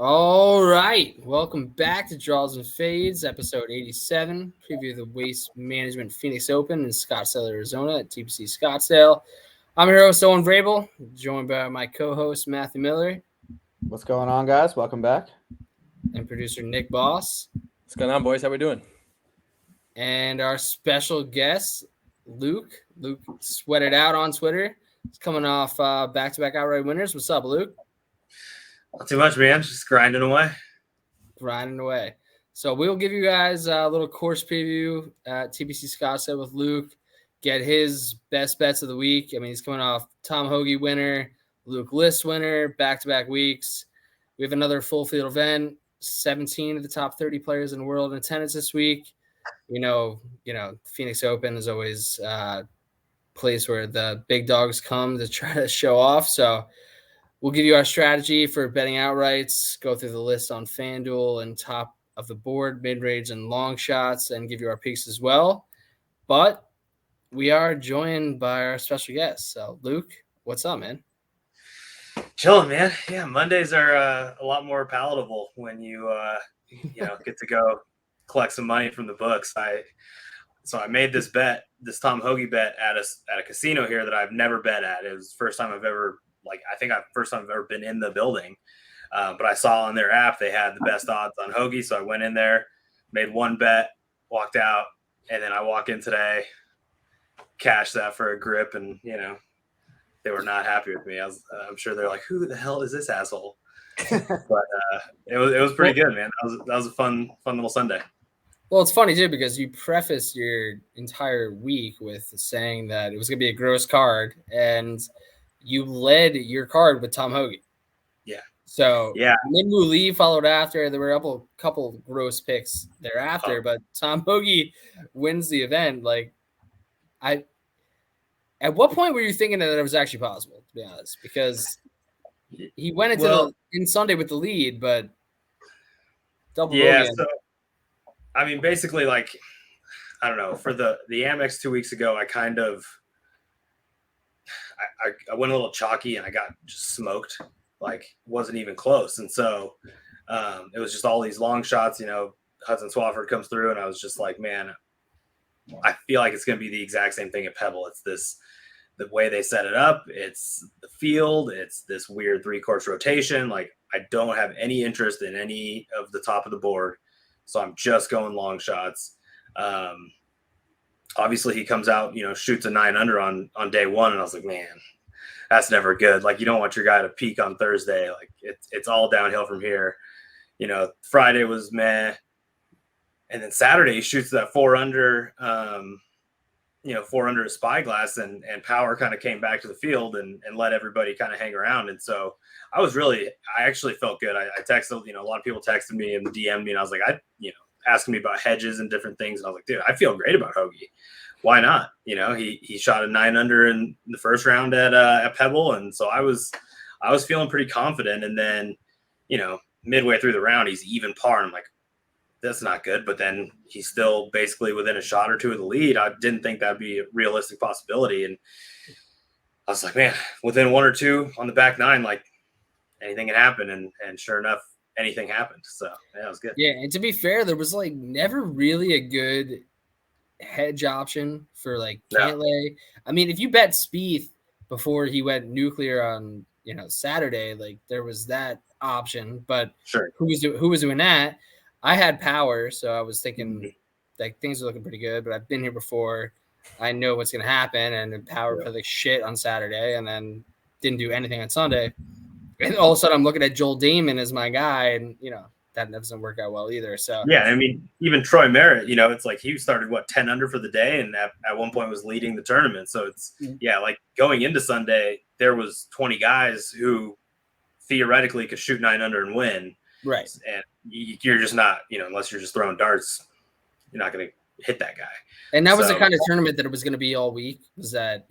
All right. Welcome back to Draws and Fades, episode 87. Preview of the Waste Management Phoenix Open in Scottsdale, Arizona at TPC Scottsdale. I'm your host, Owen Vrabel, joined by my co-host, Matthew Miller, What's going on, guys? Welcome back. and producer Nick Boss. What's going on, boys? How we doing? And our special guest, Luke. Luke sweated out on Twitter. He's coming off back-to-back outright winners. What's up, Luke? Not too much, man. Just grinding away. Grinding away. So we'll give you guys a little course preview at TPC Scottsdale with Luke. Get his best bets of the week. I mean, he's coming off Tom Hoagie winner, Luke List winner, back-to-back weeks. We have another full field event. 17 of the top 30 players in the world in attendance this week. You know, Phoenix Open is always a place where the big dogs come to try to show off. So we'll give you our strategy for betting outrights, go through the list on FanDuel and top of the board, mid-range and long shots, and give you our picks as well. But we are joined by our special guest. So, Luke, what's up, man? Chilling, man. Yeah, Mondays are a lot more palatable when you get to go collect some money from the books. So I made this bet, this Tom Hoagie bet at a casino here that I've never bet at. It was the first time I've ever first time I've ever been in the building. But I saw on their app they had the best odds on Hoagie, so I went in there, made one bet, walked out, and then I walk in today, cashed that for a grip, and they were not happy with me. I'm sure they're like, "Who the hell is this asshole?" But it was pretty good, man. That was a fun little Sunday. Well, it's funny, too, because you prefaced your entire week with saying that it was going to be a gross card, and you led your card with Tom Hoagie. Yeah. So, yeah. Minwoo Lee followed after. There were a couple gross picks thereafter, but Tom Hoagie wins the event. At what point were you thinking that it was actually possible, to be honest? Because he went into in Sunday with the lead, but double bogey. So I mean, basically, I don't know. For the Amex 2 weeks ago, I kind of I went a little chalky and I got just smoked. Wasn't even close, and so it was just all these long shots. Hudson Swafford comes through, and I was just like, man, I feel like it's going to be the exact same thing at Pebble. It's the way they set it up. It's the field. It's this weird 3-course rotation. I don't have any interest in any of the top of the board. So I'm just going long shots. Obviously he comes out, shoots a 9 under on day one. And I was like, man, that's never good. You don't want your guy to peak on Thursday. It's all downhill from here. Friday was meh. And then Saturday he shoots that 4 under, 4 under a spyglass, and power kind of came back to the field and let everybody kind of hang around. And so I actually felt good. I texted, a lot of people texted me and DM'd me, and I was like, asking me about hedges and different things. And I was like, dude, I feel great about Hoagie. Why not? He shot a 9 under in the first round at Pebble. And so I was feeling pretty confident. And then, midway through the round, he's even par. And I'm like, that's not good. But then he's still basically within a shot or two of the lead. I didn't think that'd be a realistic possibility. And I was like, man, within 1 or 2 on the back 9, anything can happen. And sure enough, anything happened. So yeah, it was good. Yeah, and to be fair, there was never really a good hedge option for Cantlay. I mean, if you bet Spieth before he went nuclear on Saturday, there was that option. But sure, who was doing that? I had power, so I was thinking things are looking pretty good. But I've been here before. I know what's going to happen, and power played shit on Saturday, and then didn't do anything on Sunday. And all of a sudden, I'm looking at Joel Damon as my guy, and that doesn't work out well either. So yeah, I mean, even Troy Merritt, it's he started 10 under for the day, and at one point was leading the tournament. So it's going into Sunday, there was 20 guys who theoretically could shoot 9 under and win. Right, and you're just not, unless you're just throwing darts, you're not going to hit that guy. And that was the kind of tournament that it was going to be all week. Was that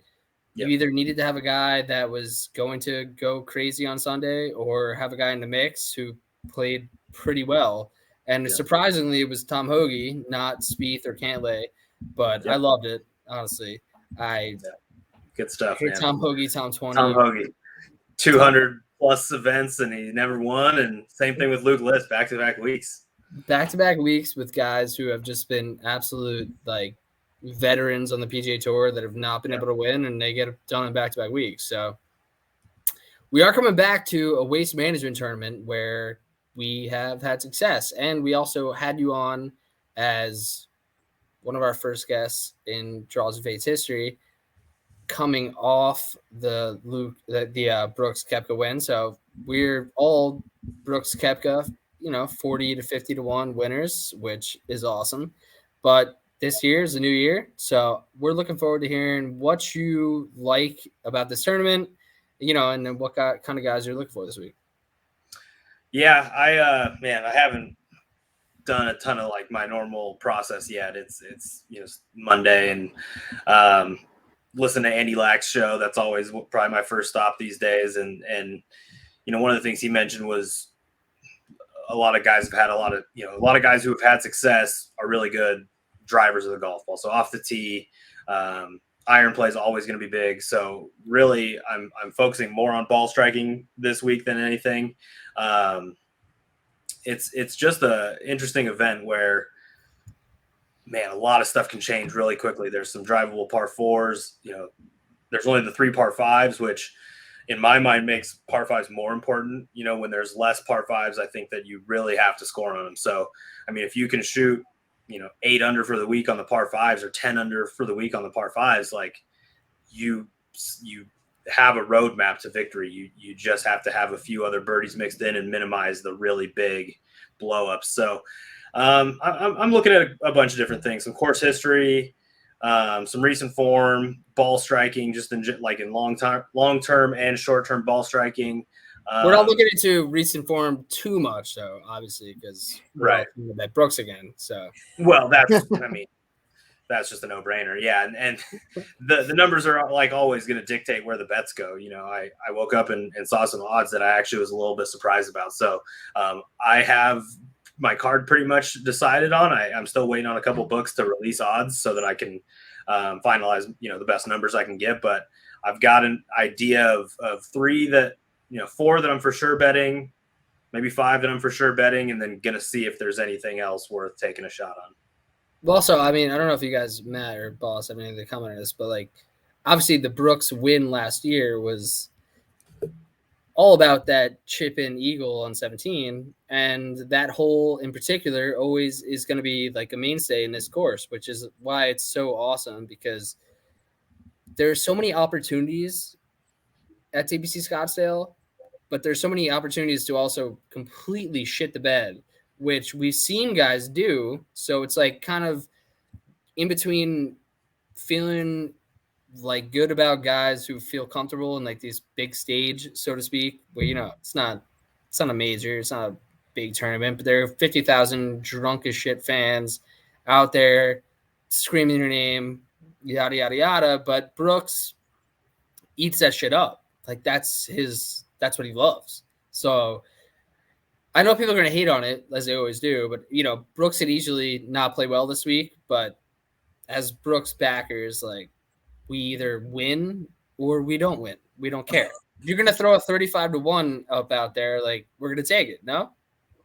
you either needed to have a guy that was going to go crazy on Sunday or have a guy in the mix who played pretty well. And surprisingly, it was Tom Hoagie, not Spieth or Cantlay. But I loved it, honestly. Good stuff, man. Tom Hoagie, Tom 20. Tom Hoagie, 200 plus events and he never won. And same thing with Luke List, back-to-back weeks. Back-to-back weeks with guys who have just been absolute like veterans on the PGA Tour that have not been able to win, and they get it done in back-to-back weeks. So we are coming back to a waste management tournament where we have had success, and we also had you on as one of our first guests in Draws of Fate's history, coming off the Brooks Koepka win. So we're all Brooks Koepka, 40 to 50 to 1 winners, which is awesome. But this year is a new year, so we're looking forward to hearing what you like about this tournament, and then what kind of guys you're looking for this week. Yeah, I haven't done a ton of like my normal process yet. It's Monday, and listen to Andy Lack's show. That's always probably my first stop these days. And one of the things he mentioned was a lot of guys have had a lot of guys who have had success are really good drivers of the golf ball. So off the tee, iron play is always going to be big. So really, I'm focusing more on ball striking this week than anything. It's just a interesting event where, man, a lot of stuff can change really quickly. There's some drivable par fours. There's only the 3 par fives, which in my mind makes par fives more important. When there's less par fives, I think that you really have to score on them. So, I mean, if you can shoot, 8 under for the week on the par fives or 10 under for the week on the par fives, like you have a roadmap to victory. You just have to have a few other birdies mixed in and minimize the really big blow ups. So I'm looking at a bunch of different things, some course history, some recent form, ball striking, just in long term and short term ball striking. We're not looking into recent form too much, though, obviously, because right at Brooks again. So that's just a no-brainer. Yeah. And the numbers are like always going to dictate where the bets go. I woke up and saw some odds that I actually was a little bit surprised about. So I have my card pretty much decided on. I'm still waiting on a couple books to release odds so that I can finalize, the best numbers I can get. But I've got an idea of 3 that, 4 that I'm for sure betting, maybe 5 that I'm for sure betting, and then going to see if there's anything else worth taking a shot on. Well, also, I mean, I don't know if you guys, Matt or Boss, have anything to comment on this, but obviously the Brooks win last year was all about that chip in eagle on 17, and that hole in particular always is going to be like a mainstay in this course, which is why it's so awesome, because there's so many opportunities at TPC Scottsdale, but there's so many opportunities to also completely shit the bed, which we've seen guys do. So it's kind of in between feeling good about guys who feel comfortable in this big stage, so to speak, where, it's not a major, it's not a big tournament, but there are 50,000 drunk as shit fans out there screaming your name, yada, yada, yada. But Brooks eats that shit up. That's what he loves. So I know people are going to hate on it, as they always do, but, Brooks could easily not play well this week. But as Brooks backers, we either win or we don't win. We don't care. If you're going to throw a 35 to 1 up out there, we're going to take it, no?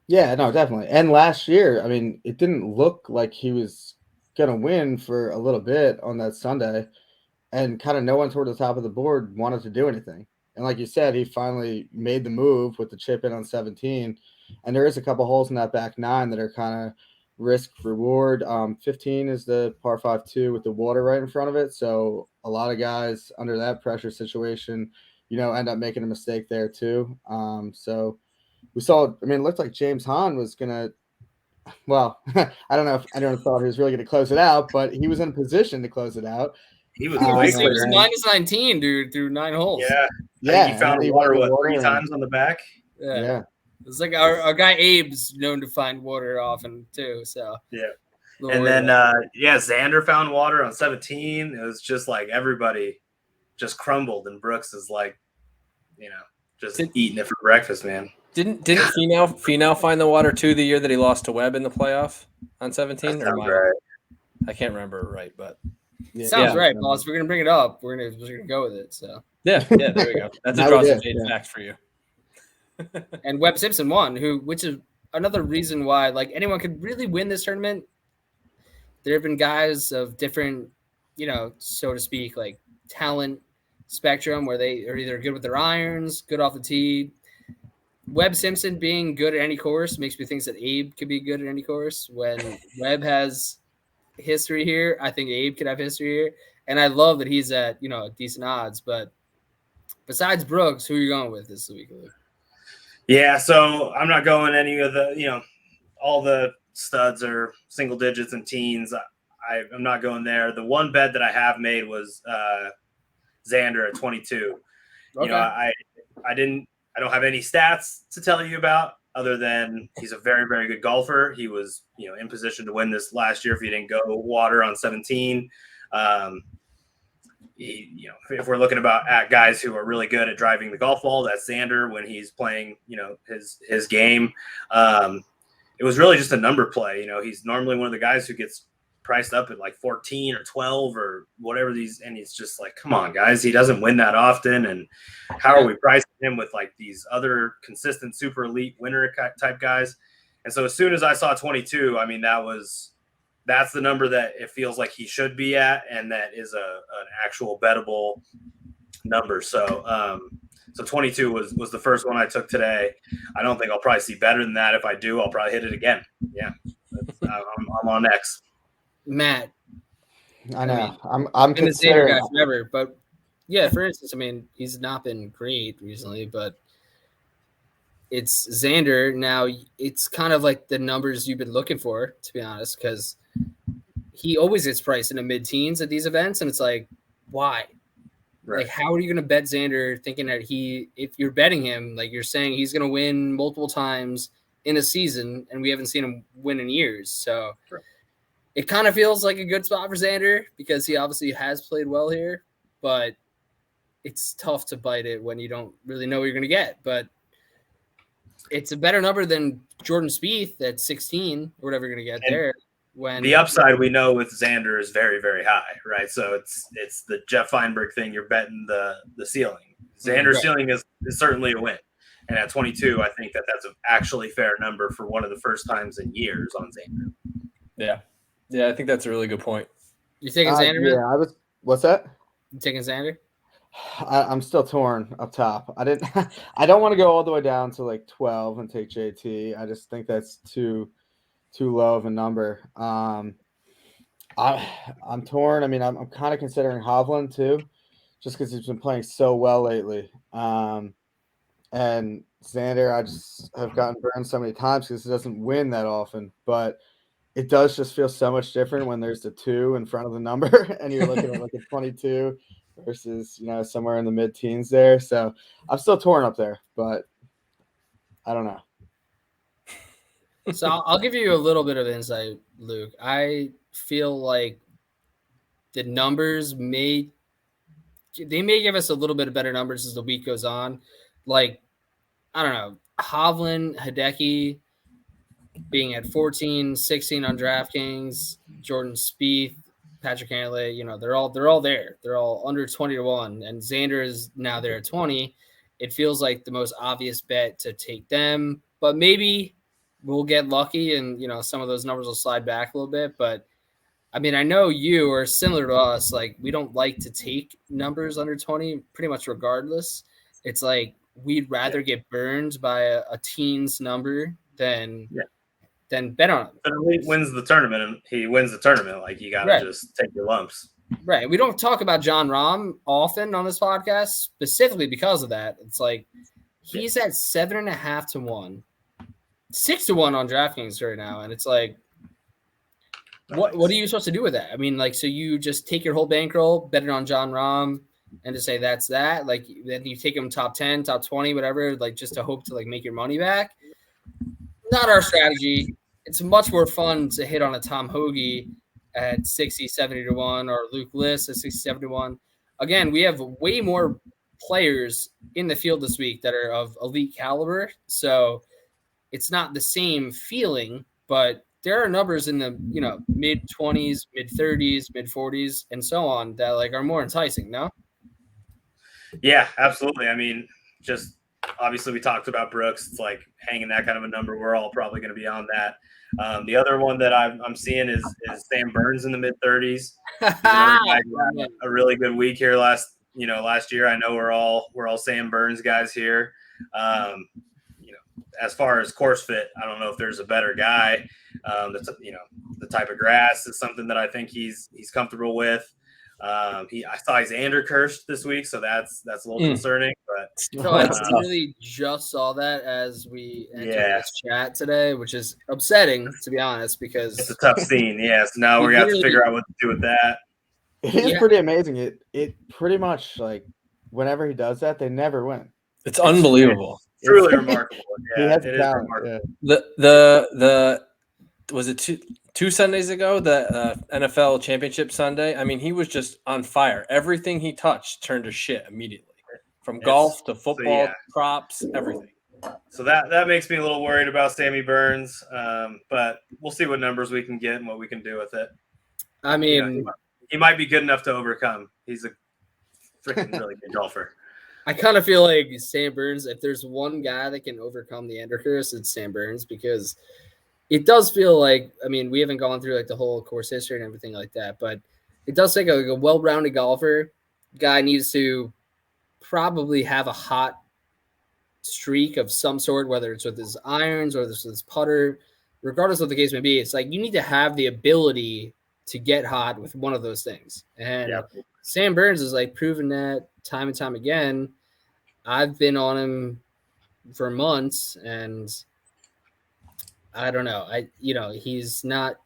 Yeah, no, definitely. And last year, I mean, it didn't look like he was going to win for a little bit on that Sunday, and kind of no one toward the top of the board wanted to do anything. And like you said, he finally made the move with the chip in on 17. And there is a couple holes in that back 9 that are kind of risk reward. 15 is the par 5-2 with the water right in front of it. So a lot of guys under that pressure situation, end up making a mistake there too. So we saw, I mean, it looked like James Hahn was going to, well, I don't know if anyone thought he was really going to close it out, but he was in position to close it out. He was minus 19, dude, through 9 holes. Yeah. Yeah. He found water, 3 times on the back? Yeah. It's our guy Abe's known to find water often too. So yeah. And then Xander found water on 17. It was just everybody just crumbled, and Brooks is just eating it for breakfast, man. Didn't Finau find the water too the year that he lost to Webb in the playoff on 17? Right. I can't remember right, but sounds right, boss. We're gonna bring it up. We're gonna go with it. So yeah, there we go. That's a draws of fact for you. And Webb Simpson won, which is another reason why like anyone could really win this tournament. There have been guys of different, so to speak, like talent spectrum where they are either good with their irons, good off the tee. Webb Simpson being good at any course makes me think that Abe could be good at any course. When Webb has history here, I think Abe could have history here. And I love that he's at, decent odds. But besides Brooks, who are you going with this week, Luke? Yeah, so I'm not going any of the, all the studs are single digits and teens. I'm not going there. The one bet that I have made was Xander at 22. Okay. I don't have any stats to tell you about other than he's a very, very good golfer. He was, in position to win this last year if he didn't go water on 17. If we're looking at guys who are really good at driving the golf ball, that's Xander when he's playing, his game. It was really just a number play. He's normally one of the guys who gets priced up at like 14 or 12 or whatever and he's just like, come on, guys, he doesn't win that often. And how are we pricing him with like these other consistent super elite winner type guys? And so as soon as I saw 22, I mean, that's the number that it feels like he should be at, and that is an actual bettable number. So 22 was the first one I took today. I don't think I'll probably see better than that. If I do, I'll probably hit it again. Yeah, I'm on X. Matt, I know. I'm been a Xander guy considering. forever, but yeah, for instance, I mean, he's not been great recently, but it's Xander now. It's kind of like the numbers you've been looking for, to be honest, because he always gets priced in the mid-teens at these events, and it's like, why? Right. Like, how are you going to bet Xander thinking that if you're betting him, like you're saying he's going to win multiple times in a season, and we haven't seen him win in years. So It kind of feels like a good spot for Xander because he obviously has played well here, but it's tough to bite it when you don't really know what you're going to get. But it's a better number than Jordan Spieth at 16 or whatever you're going to get there. When the upside we know with Xander is very, very high, right? So it's the Jeff Feinberg thing. You're betting the ceiling. Xander's ceiling is certainly a win. And at 22, I think that's an actually fair number for one of the first times in years on Xander. Yeah, I think that's a really good point. You taking Xander? Yeah, I was. What's that? You taking Xander? I'm still torn up top. I don't want to go all the way down to like 12 and take JT. I just think that's too low of a number. I'm torn. I mean, I'm kind of considering Hovland too, just because he's been playing so well lately. And Xander, I just have gotten burned so many times because he doesn't win that often. But it does just feel so much different when there's the 2 in front of the number and you're looking at like a 22 versus, somewhere in the mid-teens there. So I'm still torn up there, but I don't know. So I'll give you a little bit of insight, Luke. I feel like the numbers may give us a little bit of better numbers as the week goes on. Like, I don't know, Hovland, Hideki being at 14, 16 on DraftKings, Jordan Spieth, Patrick Cantlay, they're all there. They're all under 20-1, and Xander is now there at 20. It feels like the most obvious bet to take them, but maybe we'll get lucky and, some of those numbers will slide back a little bit. But I mean, I know you are similar to us. Like, we don't like to take numbers under 20 pretty much regardless. It's like we'd rather get burned by a teens number than bet on it. But he wins the tournament, and he wins the tournament. Like, you got to just take your lumps. Right. We don't talk about John Rahm often on this podcast, specifically because of that. It's like he's at 7.5 to 1, 6 to 1 on DraftKings right now. And it's like, what are you supposed to do with that? I mean, like, so you just take your whole bankroll, bet it on John Rahm, and to say that's that. Like, then you take him top 10, top 20, whatever, like, just to hope to, like, make your money back. Not our strategy. It's much more fun to hit on a Tom Hoagie at 60, 70 to 1 or Luke List at 60, 70 to 1. Again, we have way more players in the field this week that are of elite caliber. So it's not the same feeling, but there are numbers in the, mid 20s, mid 30s, mid 40s, and so on that like are more enticing, no? Yeah, absolutely. I mean, just obviously we talked about Brooks. It's like hanging that kind of a number. We're all probably going to be on that. The other one that I'm seeing is Sam Burns in the mid 30s. A really good week here last year. I know we're all Sam Burns guys here. As far as course fit, I don't know if there's a better guy. That's the type of grass is something that I think he's comfortable with. I saw he's cursed this week, so that's a little concerning. But no, I really just saw that as we entered this chat today, which is upsetting, to be honest, because it's a tough scene. So now we're gonna have to figure out what to do with that. It is pretty amazing. It pretty much, like, whenever he does that, they never win. It's unbelievable. It's really remarkable. He has it is talent. remarkable. The was it two Sundays ago, the NFL Championship Sunday? I mean, he was just on fire. Everything he touched turned to shit immediately, from golf to football, props, everything. So that makes me a little worried about Sammy Burns, but we'll see what numbers we can get and what we can do with it. I mean, he might be good enough to overcome. He's a freaking really good golfer. I kind of feel like Sam Burns, if there's one guy that can overcome the Ender curse, it's Sam Burns, because it does feel like, I mean, we haven't gone through like the whole course history and everything like that, but it does take a well-rounded golfer. Guy needs to probably have a hot streak of some sort, whether it's with his irons or this his putter, regardless of the case may be. It's like you need to have the ability to get hot with one of those things. And Sam Burns is like proven that time and time again. I've been on him for months, and I don't know. He's not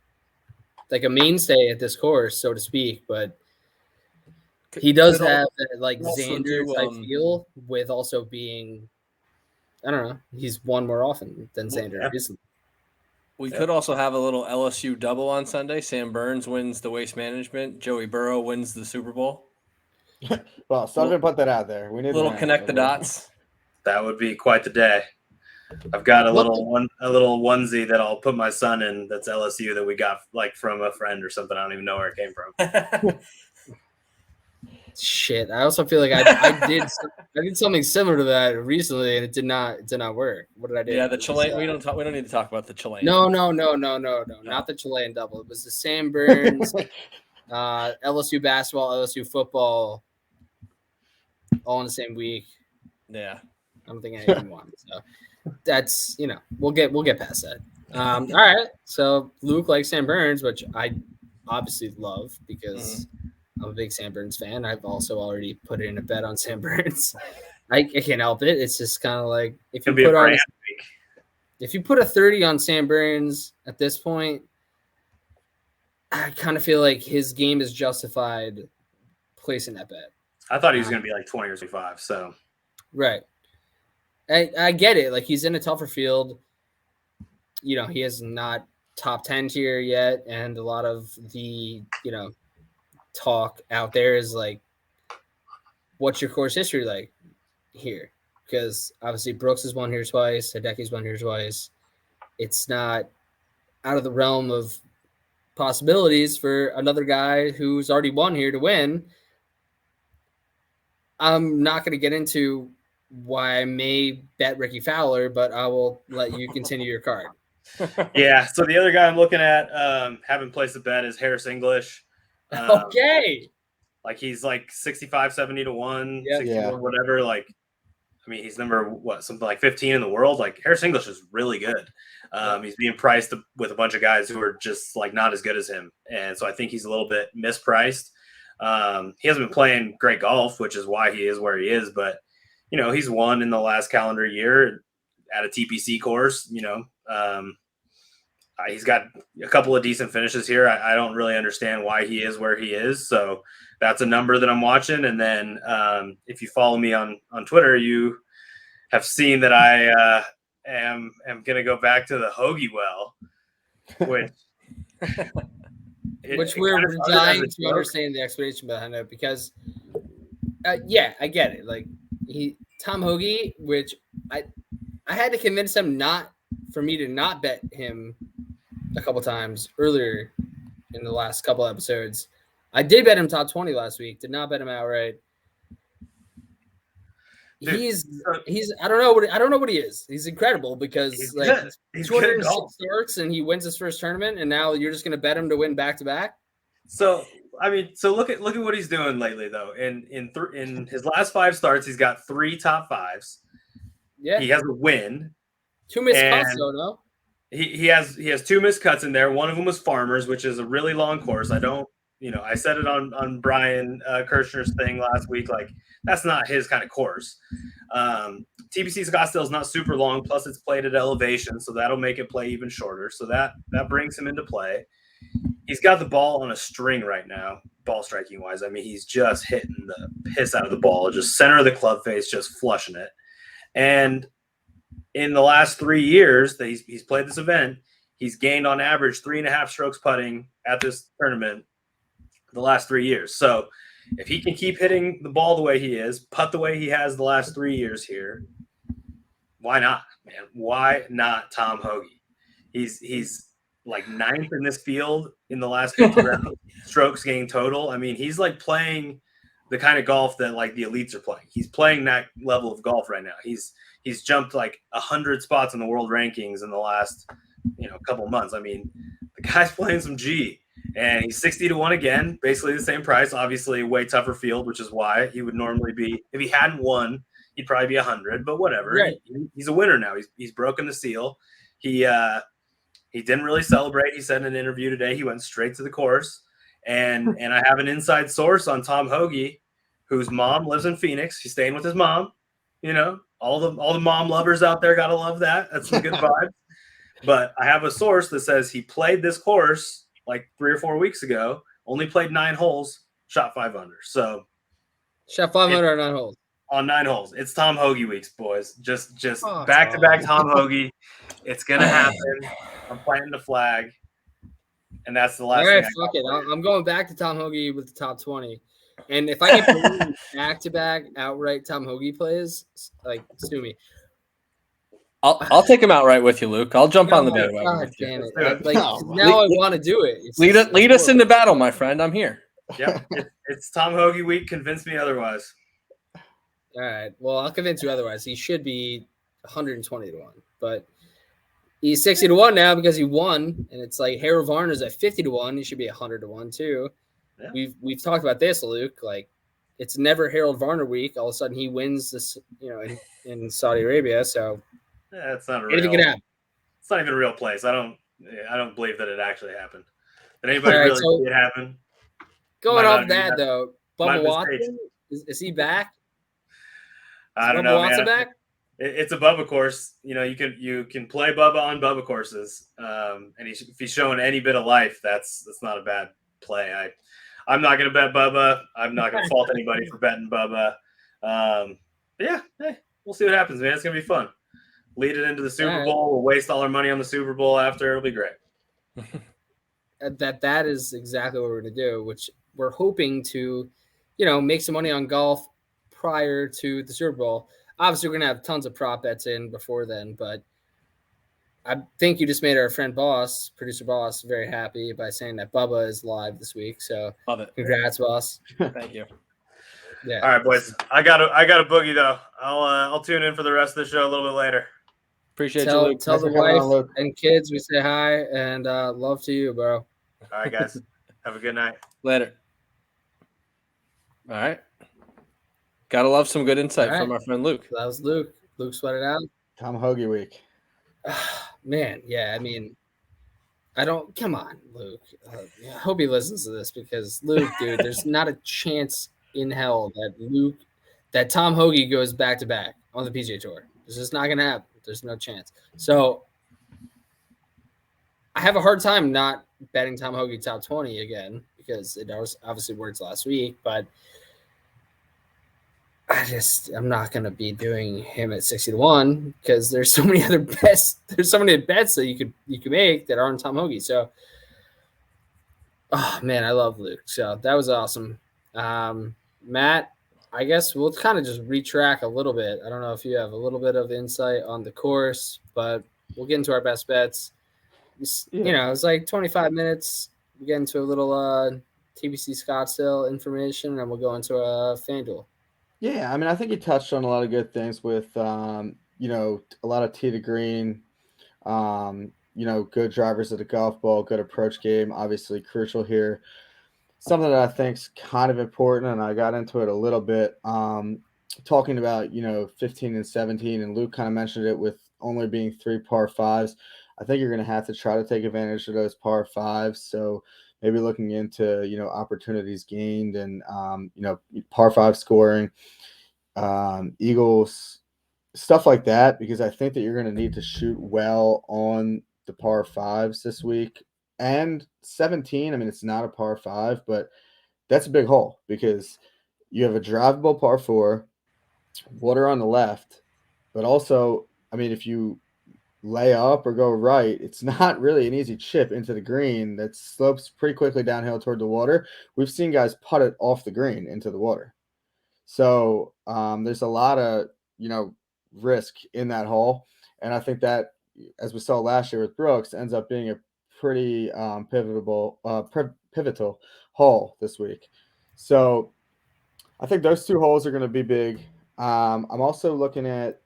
like a mainstay at this course, so to speak, but he does have that like Xander type feel with also being, I don't know, he's won more often than Xander. We could also have a little LSU double on Sunday. Sam Burns wins the Waste Management. Joey Burrow wins the Super Bowl. Well, somebody put that out there. We need a little connect the dots. That would be quite the day. I've got a little onesie that I'll put my son in. That's LSU that we got like from a friend or something. I don't even know where it came from. Shit, I also feel like I did something similar to that recently, and it did not work. What did I do? Yeah, the Chilean. We don't need to talk about the Chilean. No, not the Chilean double. It was the Sam Burns, LSU basketball, LSU football, all in the same week. Yeah, I don't think anyone won. So that's we'll get past that. All right, so Luke likes Sam Burns, which I obviously love because. I'm a big Sam Burns fan. I've also already put in a bet on Sam Burns. I can't help it. It's just kind of like if you put a 30 on Sam Burns at this point, I kind of feel like his game is justified placing that bet. I thought he was going to be like 20 or 25. So right, I get it. Like he's in a tougher field. He has not top 10 tier yet, and a lot of the talk out there is like, what's your course history like here? Because obviously Brooks has won here twice, Hideki's won here twice. It's not out of the realm of possibilities for another guy who's already won here to win. I'm not going to get into why I may bet Ricky Fowler, but I will let you continue your card. Yeah, so the other guy I'm looking at having placed a bet is Harris English. Okay. Like he's like 65, 70 to 1, Yep. 60 or whatever. Like, I mean, he's number something like 15 in the world. Like Harris English is really good. He's being priced with a bunch of guys who are just like not as good as him. And so I think he's a little bit mispriced. He hasn't been playing great golf, which is why he is where he is. But, he's won in the last calendar year at a TPC course, he's got a couple of decent finishes here. I don't really understand why he is where he is. So that's a number that I'm watching. And then if you follow me on Twitter, you have seen that I am going to go back to the Hoagie well, which we're dying to understand the explanation behind it because, I get it. Like Tom Hoagie, which I had to convince him for me to not bet him a couple times earlier in the last couple episodes. I did bet him top 20 last week. Did not bet him outright. he's I don't know what he is. He's incredible because He's like good. He's 206 good golf. starts and he wins his first tournament, and now you're just gonna bet him to win back to back. So look at what he's doing lately though. In his last 5 starts, he's got 3 top 5s. Yeah, He has a win. 2 missed cuts and though, no? He has 2 missed cuts in there. One of them was Farmers, which is a really long course. I said it on Brian Kirshner's thing last week. Like, that's not his kind of course. TPC Scottsdale is not super long. Plus, it's played at elevation, so that'll make it play even shorter. So that brings him into play. He's got the ball on a string right now, ball striking wise. I mean, he's just hitting the piss out of the ball, just center of the club face, just flushing it. And in the last 3 years that he's played this event, he's gained on average 3.5 strokes putting at this tournament the last 3 years. So if he can keep hitting the ball the way he is, putt the way he has the last 3 years here, why not, man? Why not Tom Hoge? He's like 9th in this field in the last 50 rounds, strokes gained total. I mean, he's like playing the kind of golf that like the elites are playing. He's playing that level of golf right now. He's jumped like 100 spots in the world rankings in the last couple months. I mean, the guy's playing some G, and he's 60-1 again, basically the same price. Obviously, way tougher field, which is why he would normally be, if he hadn't won, he'd probably be 100. But whatever, Right. He's a winner now. He's broken the seal. He didn't really celebrate. He said in an interview today he went straight to the course, and I have an inside source on Tom Hoge, whose mom lives in Phoenix. He's staying with his mom. All the mom lovers out there gotta love that. That's some good vibes. But I have a source that says he played this course like 3 or 4 weeks ago. Only played 9 holes, shot 5 under. So Shot 500 on 9 holes. On 9 holes, it's Tom Hoge weeks, boys. Just Oh, back to back Tom Hoge. It's gonna happen. I'm planting the flag, and that's the last. All right, thing fuck it. I'm going back to Tom Hoge with the top 20. And if I get back-to-back outright Tom Hoge plays, like, sue me. I'll take him outright with you, Luke. I'll jump on the bandwagon. God with you. damn it! Let's do it. Now I want to do it. Lead us into battle, my friend. I'm here. Yep, it's Tom Hoge week. Convince me otherwise. All right. Well, I'll convince you otherwise. He should be 120-1, but he's 60-1 now because he won, and it's like Harold Varner's at 50-1. He should be 100-1 too. Yeah. We've talked about this, Luke. Like, it's never Harold Varner week. All of a sudden, he wins this, in Saudi Arabia. So it's not anything can happen. It's not even a real place. I don't believe that it actually happened. Did anybody really see it happen? Going off that though, Bubba Watson is he back? I don't know, Watson man. Back? It's a Bubba course. You can play Bubba on Bubba courses, and if he's showing any bit of life, that's not a bad play. I'm not going to bet Bubba. I'm not going to fault anybody for betting Bubba. But yeah, hey, we'll see what happens, man. It's going to be fun. Lead it into the Super Bowl. We'll waste all our money on the Super Bowl after. It'll be great. That is exactly what we're going to do, which we're hoping to, make some money on golf prior to the Super Bowl. Obviously, we're going to have tons of prop bets in before then, but I think you just made our friend producer Boss, very happy by saying that Bubba is live this week. So love it. Congrats, Boss. Thank you. Yeah. All right, boys. I got a boogie though. I'll tune in for the rest of the show a little bit later. Appreciate you, Luke. Tell the wife and kids we say hi and love to you, bro. All right, guys. Have a good night. Later. All right. Gotta love some good insight from our friend Luke. That was Luke. Luke sweated out. Tom Hoge week. Man, yeah. I mean, come on, Luke. I hope he listens to this because Luke, dude, there's not a chance in hell that Tom Hoge goes back to back on the PGA Tour. This is not gonna happen. There's no chance. So I have a hard time not betting Tom Hoge top 20 again because it obviously worked last week, but I'm not going to be doing him at 60-1 because there's so many other bets. There's so many bets that you could make that aren't Tom Hoge. So, oh man, I love Luke. So that was awesome. Matt, I guess we'll kind of just retrack a little bit. I don't know if you have a little bit of insight on the course, but we'll get into our best bets. It's like 25 minutes. We get into a little TBC Scottsdale information, and we'll go into a FanDuel. Yeah, I mean, I think he touched on a lot of good things with, you know, a lot of tee to green, you know, good drivers of the golf ball, good approach game, obviously crucial here. Something that I think's kind of important, and I got into it a little bit, talking about, you know, 15 and 17, and Luke kind of mentioned it with only being three par fives. I think you're going to have to try to take advantage of those par fives. So maybe looking into, you know, opportunities gained and, you know, par five scoring, eagles, stuff like that, because I think that you're going to need to shoot well on the par fives this week. And 17, I mean, it's not a par five, but that's a big hole because you have a drivable par four, water on the left, but also, I mean, if you lay up or go right, it's not really an easy chip into the green that slopes pretty quickly downhill toward the water. We've seen guys putt it off the green into the water. So there's a lot of, you know, risk in that hole. And I think that, as we saw last year with Brooks, ends up being a pretty pivotal hole this week. So I think those two holes are going to be big. I'm also looking at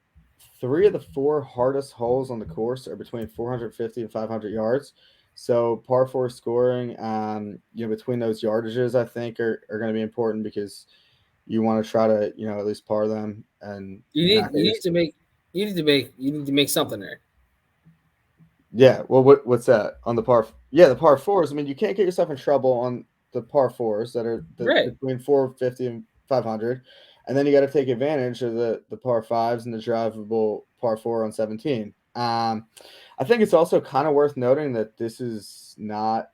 three of the four hardest holes on the course are between 450 and 500 yards. So par four scoring, you know, between those yardages, I think are going to be important because you want to try to, you know, at least par them. And You need to make something there. Yeah, well, what's that on the par? Yeah, the par fours. I mean, you can't get yourself in trouble on the par fours that are Right. between 450 and 500, and then you got to take advantage of the par fives and the drivable par four on 17. I think it's also kind of worth noting that this is not,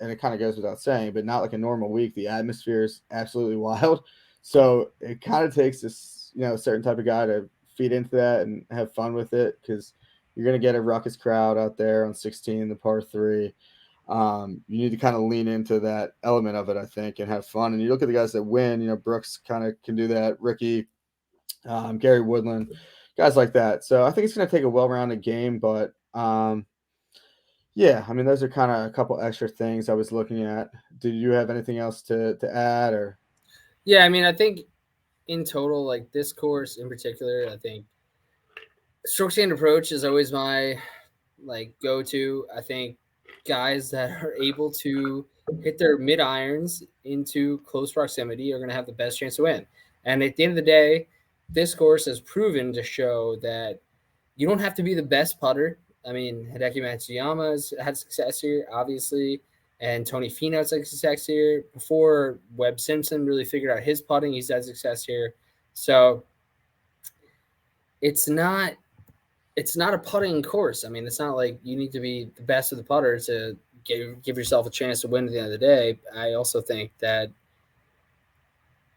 and it kind of goes without saying, but not like a normal week. The atmosphere is absolutely wild, so it kind of takes this, you know, certain type of guy to feed into that and have fun with it, because you're going to get a ruckus crowd out there on 16, the par three. You need to kind of lean into that element of it, I think, and have fun. And you look at the guys that win, you know, Brooks kind of can do that. Ricky, Gary Woodland, guys like that. So I think it's going to take a well-rounded game, but yeah, I mean, those are kind of a couple extra things I was looking at. Did you have anything else to add, or? Yeah, I mean, I think in total, like this course in particular, I think stroke gained approach is always my like go-to. I think guys that are able to hit their mid irons into close proximity are going to have the best chance to win. And at the end of the day, this course has proven to show that you don't have to be the best putter. I mean, Hideki Matsuyama's had success here, obviously, and Tony Finau's had success here. Before Webb Simpson really figured out his putting, he's had success here. So it's not a putting course. I mean, it's not like you need to be the best of the putter to give yourself a chance to win at the end of the day. I also think that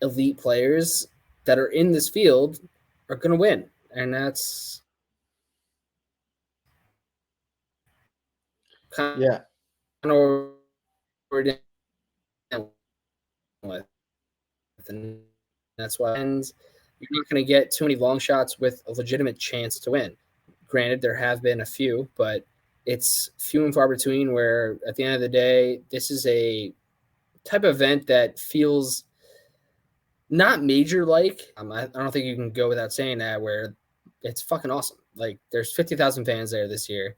elite players that are in this field are going to win, and that's kind Yeah. of what we're dealing with. And that's why you're not going to get too many long shots with a legitimate chance to win. Granted, there have been a few, but it's few and far between, where at the end of the day, this is a type of event that feels not major like. I don't think you can go without saying that, where it's fucking awesome. Like there's 50,000 fans there this year,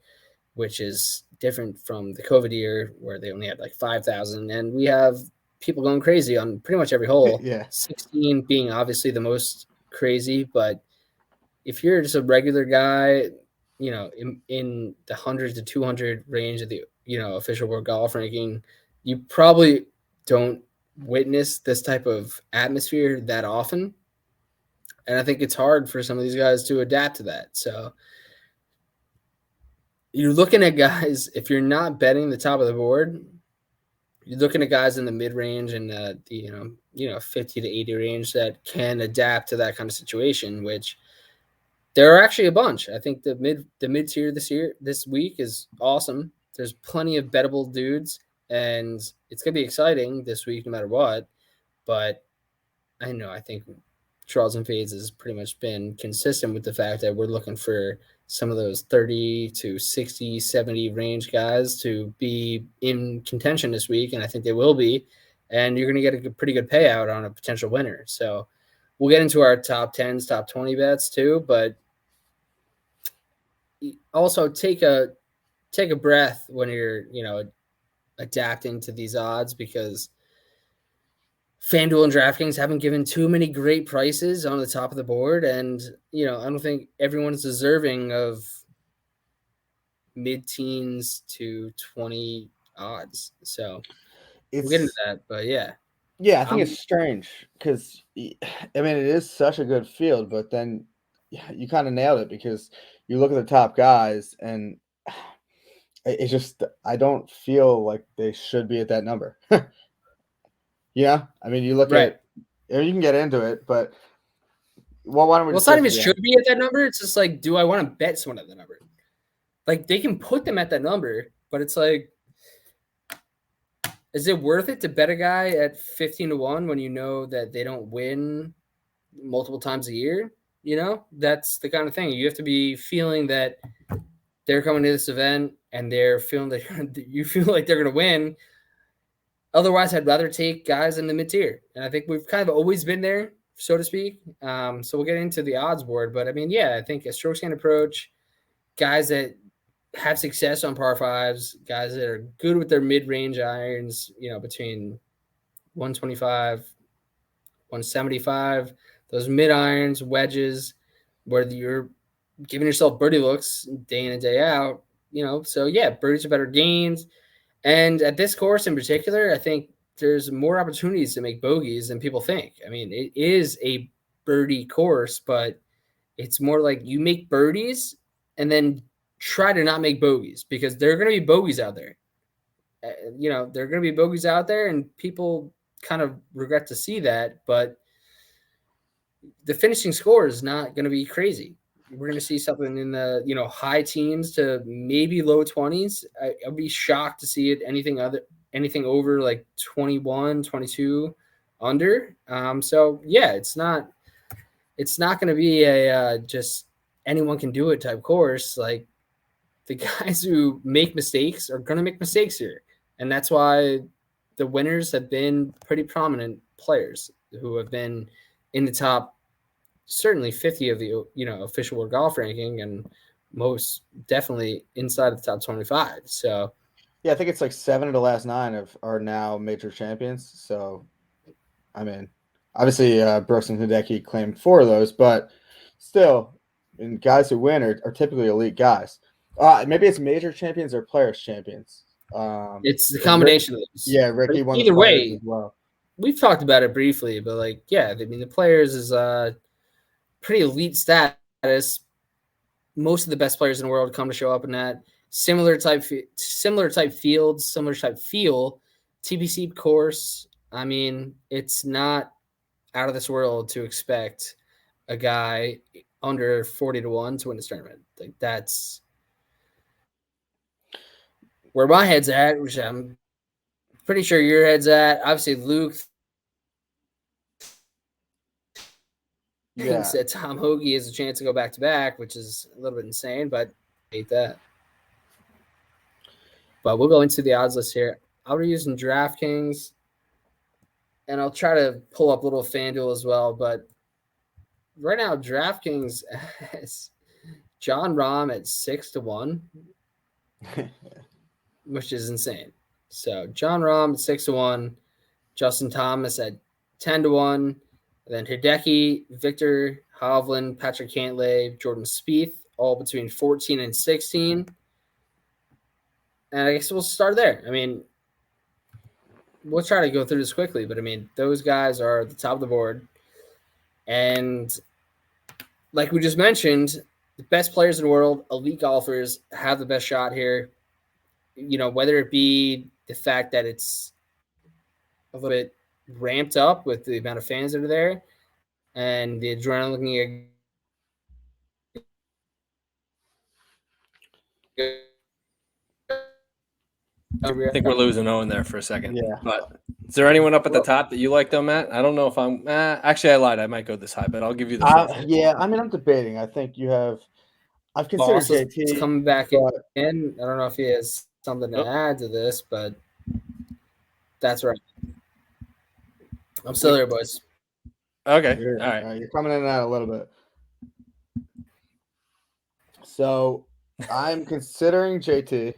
which is different from the COVID year where they only had like 5,000. And we have people going crazy on pretty much every hole. Yeah. 16 being obviously the most crazy, but if you're just a regular guy, you know, in the 100 to 200 range of the, you know, official world golf ranking, you probably don't witness this type of atmosphere that often. And I think it's hard for some of these guys to adapt to that. So you're looking at guys, if you're not betting the top of the board, you're looking at guys in the mid range and the you know 50 to 80 range that can adapt to that kind of situation, which there are actually a bunch. I think the mid tier this week is awesome. There's plenty of bettable dudes, and it's gonna be exciting this week no matter what. But I think Charles and Fades has pretty much been consistent with the fact that we're looking for some of those 30 to 60, 70 range guys to be in contention this week, and I think they will be. And you're going to get a pretty good payout on a potential winner. So we'll get into our top 10s, top 20 bets too, but also take a breath when you're, adapting to these odds, because FanDuel and DraftKings haven't given too many great prices on the top of the board. And, I don't think everyone's deserving of mid-teens to 20 odds. So we'll get into that, but yeah. Yeah, I think it's strange because, it is such a good field, but then you kind of nailed it because you look at the top guys and it's just, I don't feel like they should be at that number. Yeah, you look at, you can get into it, but why don't we? Well, it's not even should be at that number. It's just like, do I want to bet someone at the number? Like, they can put them at that number, but it's like, is it worth it to bet a guy at 15-1 when you know that they don't win multiple times a year? That's the kind of thing. You have to be feeling that they're coming to this event and they're feeling that you feel like they're going to win. Otherwise, I'd rather take guys in the mid-tier. And I think we've kind of always been there, so to speak. So we'll get into the odds board. But, I think a stroke gained approach, guys that have success on par fives, guys that are good with their mid-range irons, between 125, 175, those mid-irons, wedges, where you're giving yourself birdie looks day in and day out, So, yeah, birdies are better gains. And at this course in particular, I think there's more opportunities to make bogeys than people think. It is a birdie course, but it's more like you make birdies and then try to not make bogeys, because there are going to be bogeys out there. There are going to be bogeys out there, and people kind of regret to see that, but the finishing score is not going to be crazy. We're going to see something in the, high teens to maybe low 20s. I'd be shocked to see it anything over like 21, 22 under. So yeah, it's not going to be a just anyone can do it type course. Like, the guys who make mistakes are going to make mistakes here. And that's why the winners have been pretty prominent players who have been in the top, certainly 50 of the, official World Golf ranking, and most definitely inside of the top 25. So, yeah, I think it's like 7 of the last 9 are now major champions. So, obviously Brooks and Hideki claimed 4 of those, but still, and guys who win are typically elite guys. Maybe it's major champions or players champions. It's the combination of those. Yeah, Ricky won either way as well. We've talked about it briefly, but the players is pretty elite status. Most of the best players in the world come to show up in that similar type fields, similar type feel. TPC course. It's not out of this world to expect a guy under 40-1 to win this tournament. Like, that's where my head's at, which I'm pretty sure your head's at. Obviously, Luke thinks that Tom Hoagie has a chance to go back-to-back, which is a little bit insane, but I hate that. But we'll go into the odds list here. I'll be using DraftKings, and I'll try to pull up a little FanDuel as well. But right now, DraftKings has John Rahm at 6-1, which is insane. So John Rahm at 6-1, Justin Thomas at 10-1, then Hideki, Victor Hovland, Patrick Cantlay, Jordan Spieth, all between 14 and 16. And I guess we'll start there. We'll try to go through this quickly, but those guys are at the top of the board. And like we just mentioned, the best players in the world, elite golfers, have the best shot here. Whether it be the fact that it's a little bit ramped up with the amount of fans that are there and the adrenaline. I think we're losing Owen there for a second. Yeah. But is there anyone up at the top that you like, though, Matt? I don't know if I'm actually, I lied. I might go this high, but I'll give you the floor. Yeah, I'm debating. I think you have – I've considered JT. Coming back in. I don't know if he has something to add to this, but that's right. I'm still there, boys. Okay. You're, All right. you're coming in and out a little bit. So I'm considering JT.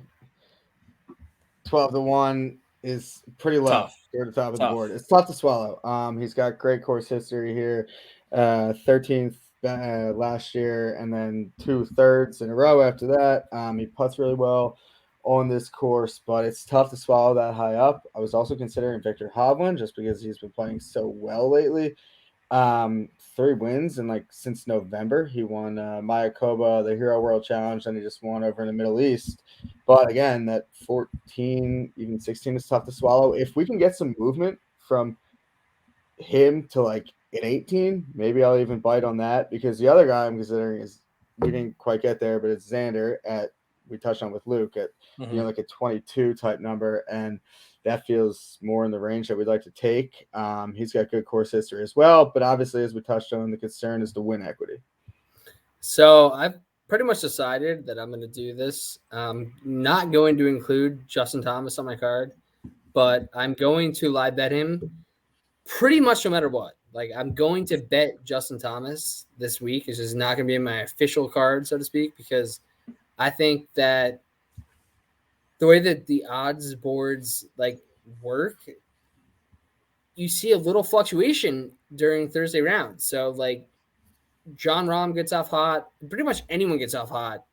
12-1 is pretty low. Tough. Near the top of the Tough. board. It's tough to swallow. He's got great course history here. 13th last year, and then 2/3 in a row after that. He putts really well on this course, but it's tough to swallow that high up. I was also considering Victor Hovland just because he's been playing so well lately. 3 wins in since November. He won Mayakoba, the Hero World Challenge, and he just won over in the Middle East. But again, that 14, even 16 is tough to swallow. If we can get some movement from him to an 18, maybe I'll even bite on that, because the other guy I'm considering is, we didn't quite get there, but it's Xander we touched on with Luke at like a 22 type number, and that feels more in the range that we'd like to take. He's got good course history as well, but obviously, as we touched on, the concern is the win equity. So I've pretty much decided that I'm going to do this. I'm not going to include Justin Thomas on my card, but I'm going to live bet him pretty much no matter what. I'm going to bet Justin Thomas this week. It's just not going to be in my official card, so to speak, because I think that the way that the odds boards work, you see a little fluctuation during Thursday round. So John Rahm gets off hot, pretty much anyone gets off hot.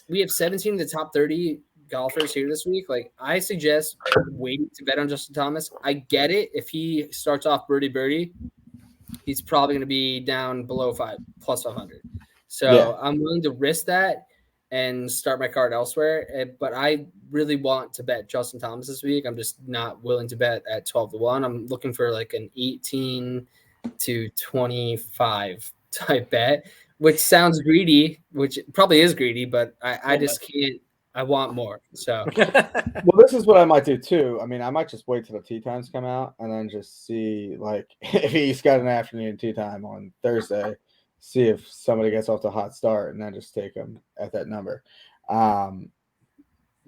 We have 17 of the top 30 golfers here this week. I suggest waiting to bet on Justin Thomas. I get it. If he starts off birdie, he's probably going to be down below plus 500. So yeah. I'm willing to risk that and start my card elsewhere. But I really want to bet Justin Thomas this week. I'm just not willing to bet at 12-1. I'm looking for an 18 to 25 type bet, which sounds greedy, which probably is greedy, but I just can't. I want more. So, well, this is what I might do too. I mean, I might just wait till the tee times come out and then just see if he's got an afternoon tee time on Thursday, see if somebody gets off to a hot start, and then just take him at that number. I'm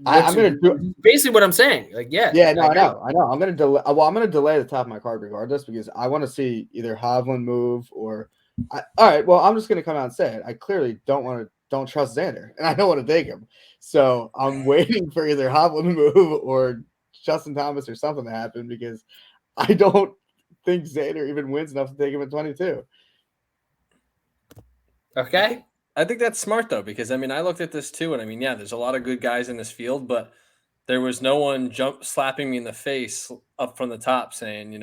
going to do basically what I'm saying. Yeah, no, I know. I'm going to delay. Well, I'm going to delay the top of my card regardless, because I want to see either Hovland move or. All right. Well, I'm just going to come out and say it. I clearly don't trust Xander, and I don't want to take him. So I'm waiting for either Hovland to move or Justin Thomas or something to happen, because I don't think Xander even wins enough to take him at 22. Okay. I think that's smart, though, because, I looked at this, too, and, yeah, there's a lot of good guys in this field, but there was no one slapping me in the face up from the top saying,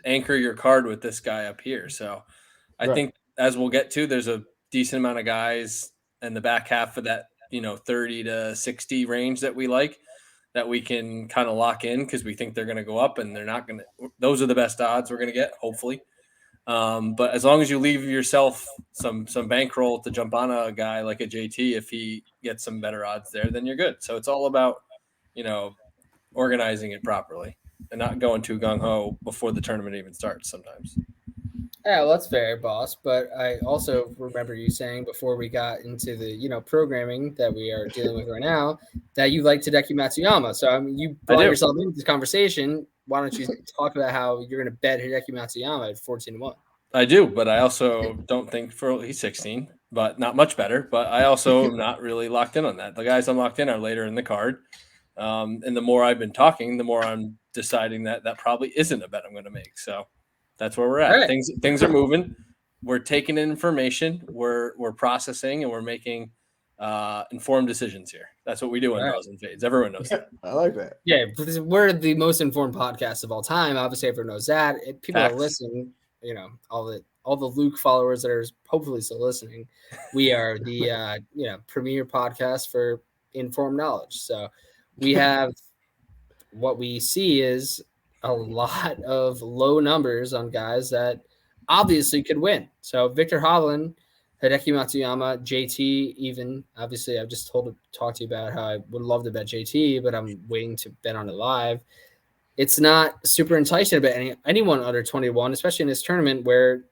anchor your card with this guy up here. So I think, as we'll get to, there's a decent amount of guys in the back half of that, 30 to 60 range that we like, that we can kind of lock in because we think they're going to go up, and they're not going to – those are the best odds we're going to get, hopefully. But as long as you leave yourself some bankroll to jump on a guy like a JT, if he gets some better odds there, then you're good. So it's all about, organizing it properly and not going too gung-ho before the tournament even starts sometimes. Yeah, well, that's fair, boss. But I also remember you saying before we got into the programming that we are dealing with right now that you like Hideki Matsuyama. So you brought yourself into this conversation. Why don't you talk about how you're going to bet Hideki Matsuyama at 14-1? I do, but I also don't think he's 16, but not much better. But I also am not really locked in on that. The guys I'm locked in are later in the card. And the more I've been talking, the more I'm deciding that probably isn't a bet I'm going to make. So that's where we're at. Right. Things are moving. We're taking in information. We're processing, and we're making informed decisions here. That's what we do on Draws and Fades. Everyone knows that. I like that. Yeah, we're the most informed podcast of all time. Obviously, everyone knows that. People are listening. All the Luke followers that are hopefully still listening. We are the premier podcast for informed knowledge. So we have what we see is a lot of low numbers on guys that obviously could win. So Victor Hovland, Hideki Matsuyama, JT, even obviously I've just talked to you about how I would love to bet JT, but I'm waiting to bet on it live. It's not super enticing to bet anyone under 21, especially in this tournament where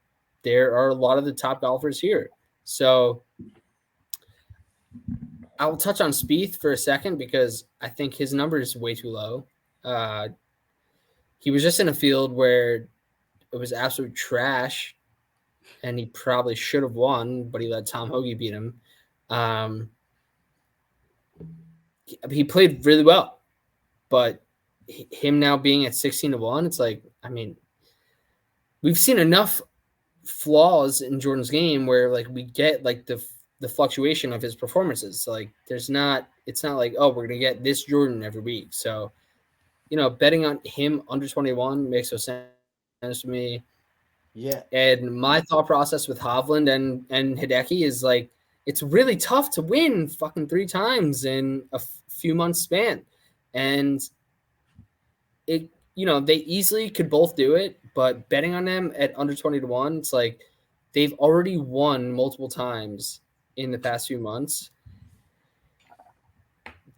there are a lot of the top golfers here. So I'll touch on Spieth for a second because I think his number is way too low. He was just in a field where it was absolute trash, and he probably should have won, but he let Tom Hoagie beat him. He played really well, but him now being at 16-1, it's like, I mean, we've seen enough flaws in Jordan's game where like we get like the fluctuation of his performances. So, like it's not like, oh, we're gonna get this Jordan every week. So, betting on him under 21 makes no sense to me. Yeah. And my thought process with Hovland and Hideki is like, it's really tough to win fucking 3 times in a few months span. And it, they easily could both do it, but betting on them at under 20-1, it's like they've already won multiple times in the past few months.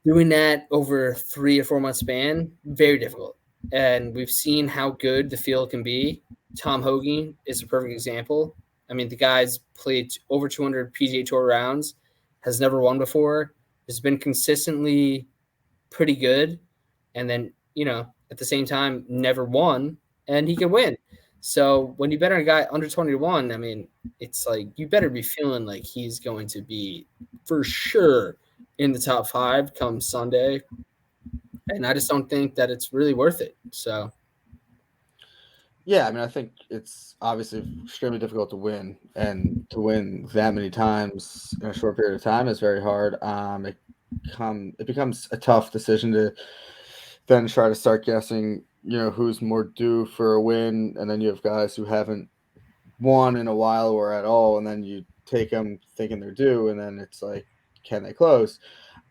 Doing that over 3 or 4 month span, very difficult. And we've seen how good the field can be. Tom Hoagie is a perfect example. I mean, the guy's played over 200 PGA Tour rounds, has never won before, has been consistently pretty good, and then, at the same time, never won, and he can win. So when you bet on a guy under 21, I mean, it's like you better be feeling like he's going to be for sure in the top 5 come Sunday. And I just don't think that it's really worth it. So, yeah, I mean, I think it's obviously extremely difficult to win, and to win that many times in a short period of time is very hard. It becomes a tough decision to then try to start guessing, who's more due for a win, and then you have guys who haven't won in a while or at all, and then you take them thinking they're due, and then it's like, can they close?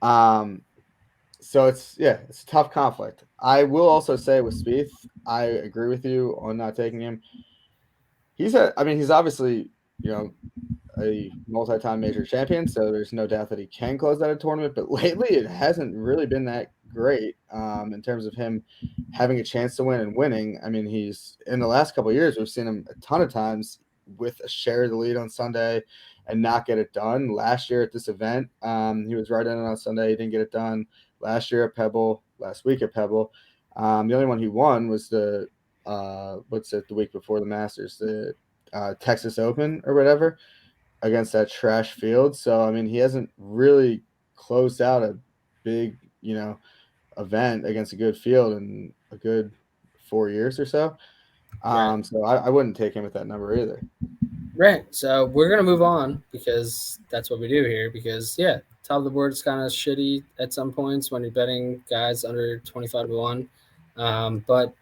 So it's a tough conflict. I will also say with Spieth, I agree with you on not taking him. He's obviously, a multi-time major champion, so there's no doubt that he can close out a tournament, but lately it hasn't really been that great in terms of him having a chance to win and winning. I mean, he's in the last couple of years, we've seen him a ton of times with a share of the lead on Sunday and not get it done. Last year at this event, he was right in on Sunday. He didn't get it done. Last year at Pebble, last week at Pebble. The only one he won was the week before the Masters, the Texas Open or whatever, against that trash field. So, I mean, he hasn't really closed out a big, event against a good field in a good 4 years or so. Right. So I wouldn't take him at that number either. Right. So we're going to move on because that's what we do here. Because, top of the board is kind of shitty at some points when you're betting guys under 25-1. But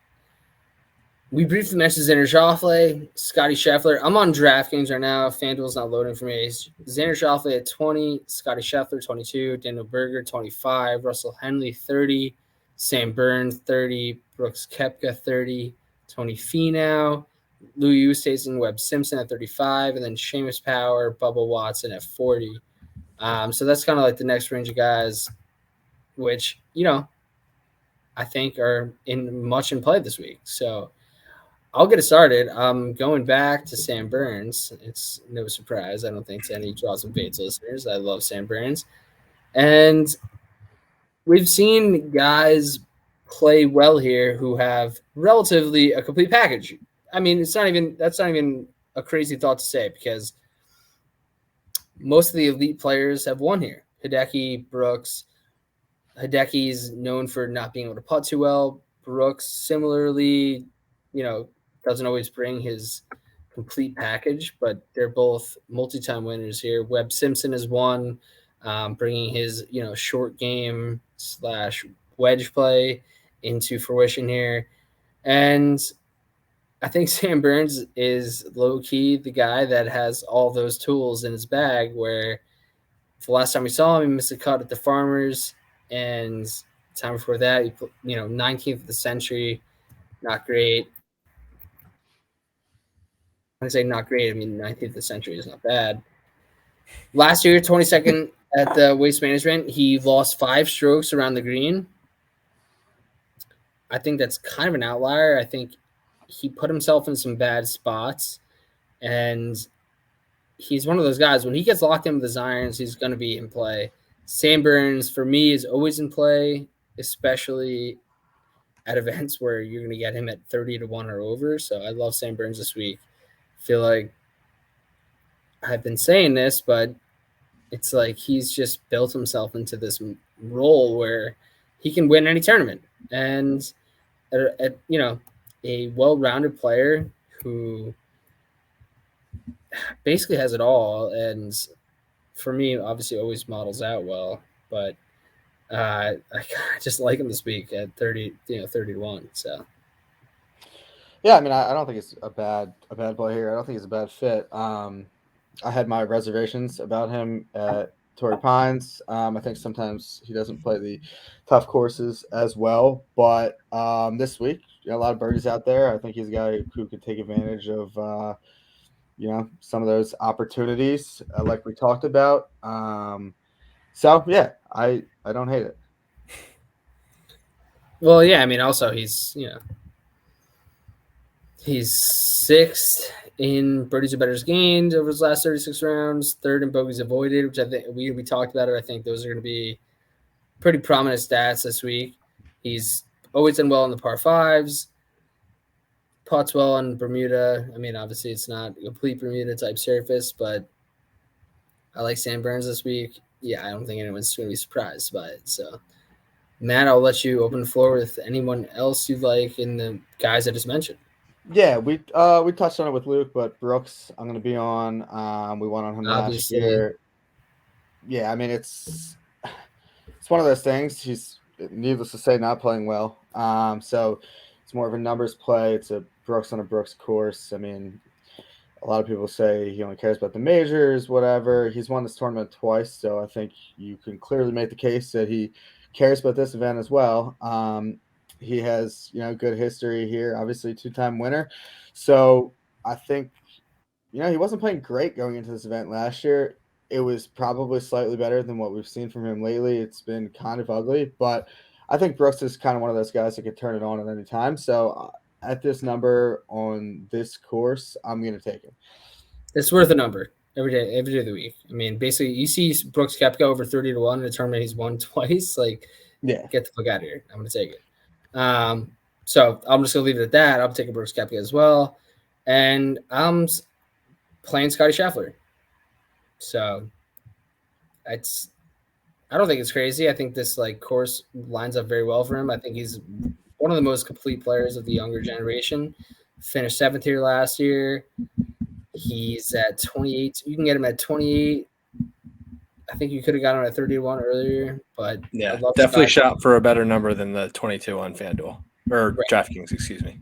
we briefly mentioned Xander Schauffele, Scotty Scheffler. I'm on DraftKings right now. FanDuel's not loading for me. Xander Schauffele at 20, Scotty Scheffler 22, Daniel Berger 25, Russell Henley 30, Sam Burns 30, Brooks Koepka 30, Tony Finau, Louis Oosthuizen, Webb Simpson at 35, and then Seamus Power, Bubba Watson at 40. So that's kind of like the next range of guys, which, I think are much in play this week. So I'll get it started. I'm going back to Sam Burns. It's no surprise, I don't think, to any Draws and Fades listeners. I love Sam Burns. And we've seen guys play well here who have relatively a complete package. I mean, that's not even a crazy thought to say, because most of the elite players have won here. Hideki, Brooks. Hideki's known for not being able to putt too well. Brooks, similarly, doesn't always bring his complete package, but they're both multi-time winners here. Webb Simpson has won, bringing his, short game / wedge play into fruition here. And I think Sam Burns is low-key the guy that has all those tools in his bag, where the last time we saw him, he missed a cut at the Farmers, and the time before that, he 19th of the century, not great. When I say not great, I mean 19th of the century is not bad. Last year, 22nd at the Waste Management, he lost 5 strokes around the green. I think that's kind of an outlier. I think he put himself in some bad spots, and he's one of those guys, when he gets locked in with his irons, he's going to be in play. Sam Burns, for me, is always in play, especially at events where you're going to get him at 30-1 or over. So I love Sam Burns this week. Feel like I've been saying this, but it's like he's just built himself into this role where he can win any tournament. And, a well-rounded player who basically has it all. And for me, obviously always models out well, but I just like him this week at 30-1. So Yeah, I mean, I don't think it's a bad play here. I don't think it's a bad fit. I had my reservations about him at Torrey Pines. I think sometimes he doesn't play the tough courses as well. But this week, a lot of birdies out there. I think he's a guy who could take advantage of some of those opportunities like we talked about. So yeah, I don't hate it. Well, yeah, I mean, also he's sixth in birdies or betters gained over his last 36 rounds, third in bogeys avoided, which I think we talked about it. I think those are going to be pretty prominent stats this week. He's always done well on the par fives, putts well on Bermuda. I mean, obviously it's not a complete Bermuda type surface, but I like Sam Burns this week. Yeah, I don't think anyone's going to be surprised by it. So, Matt, I'll let you open the floor with anyone else you like in the guys I just mentioned. Yeah, we touched on it with Luke, but Brooks, I'm going to be on. We went on him last year. Yeah, I mean it's one of those things. He's, needless to say, not playing well. So it's more of a numbers play. It's a Brooks on a Brooks course. I mean, a lot of people say he only cares about the majors, whatever. He's won this tournament twice, so I think you can clearly make the case that he cares about this event as well. He has, good history here, obviously 2-time winner. So I think, he wasn't playing great going into this event last year. It was probably slightly better than what we've seen from him lately. It's been kind of ugly, but I think Brooks is kind of one of those guys that could turn it on at any time. So at this number on this course, I'm going to take him. It's worth a number every day of the week. I mean, basically, you see Brooks Koepka over 30-1 in a tournament he's won twice. Like, yeah, get the fuck out of here. I'm going to take it. So I'm just going to leave it at that. I'll take a Brooks Koepka as well. And I'm playing Scotty Scheffler. So I don't think it's crazy. I think this course lines up very well for him. I think he's one of the most complete players of the younger generation. Finished 7th here last year. He's at 28. You can get him at 28. I think you could have got him at 31 earlier, but yeah, definitely shot for a better number than the 22 on FanDuel or right. DraftKings, excuse me.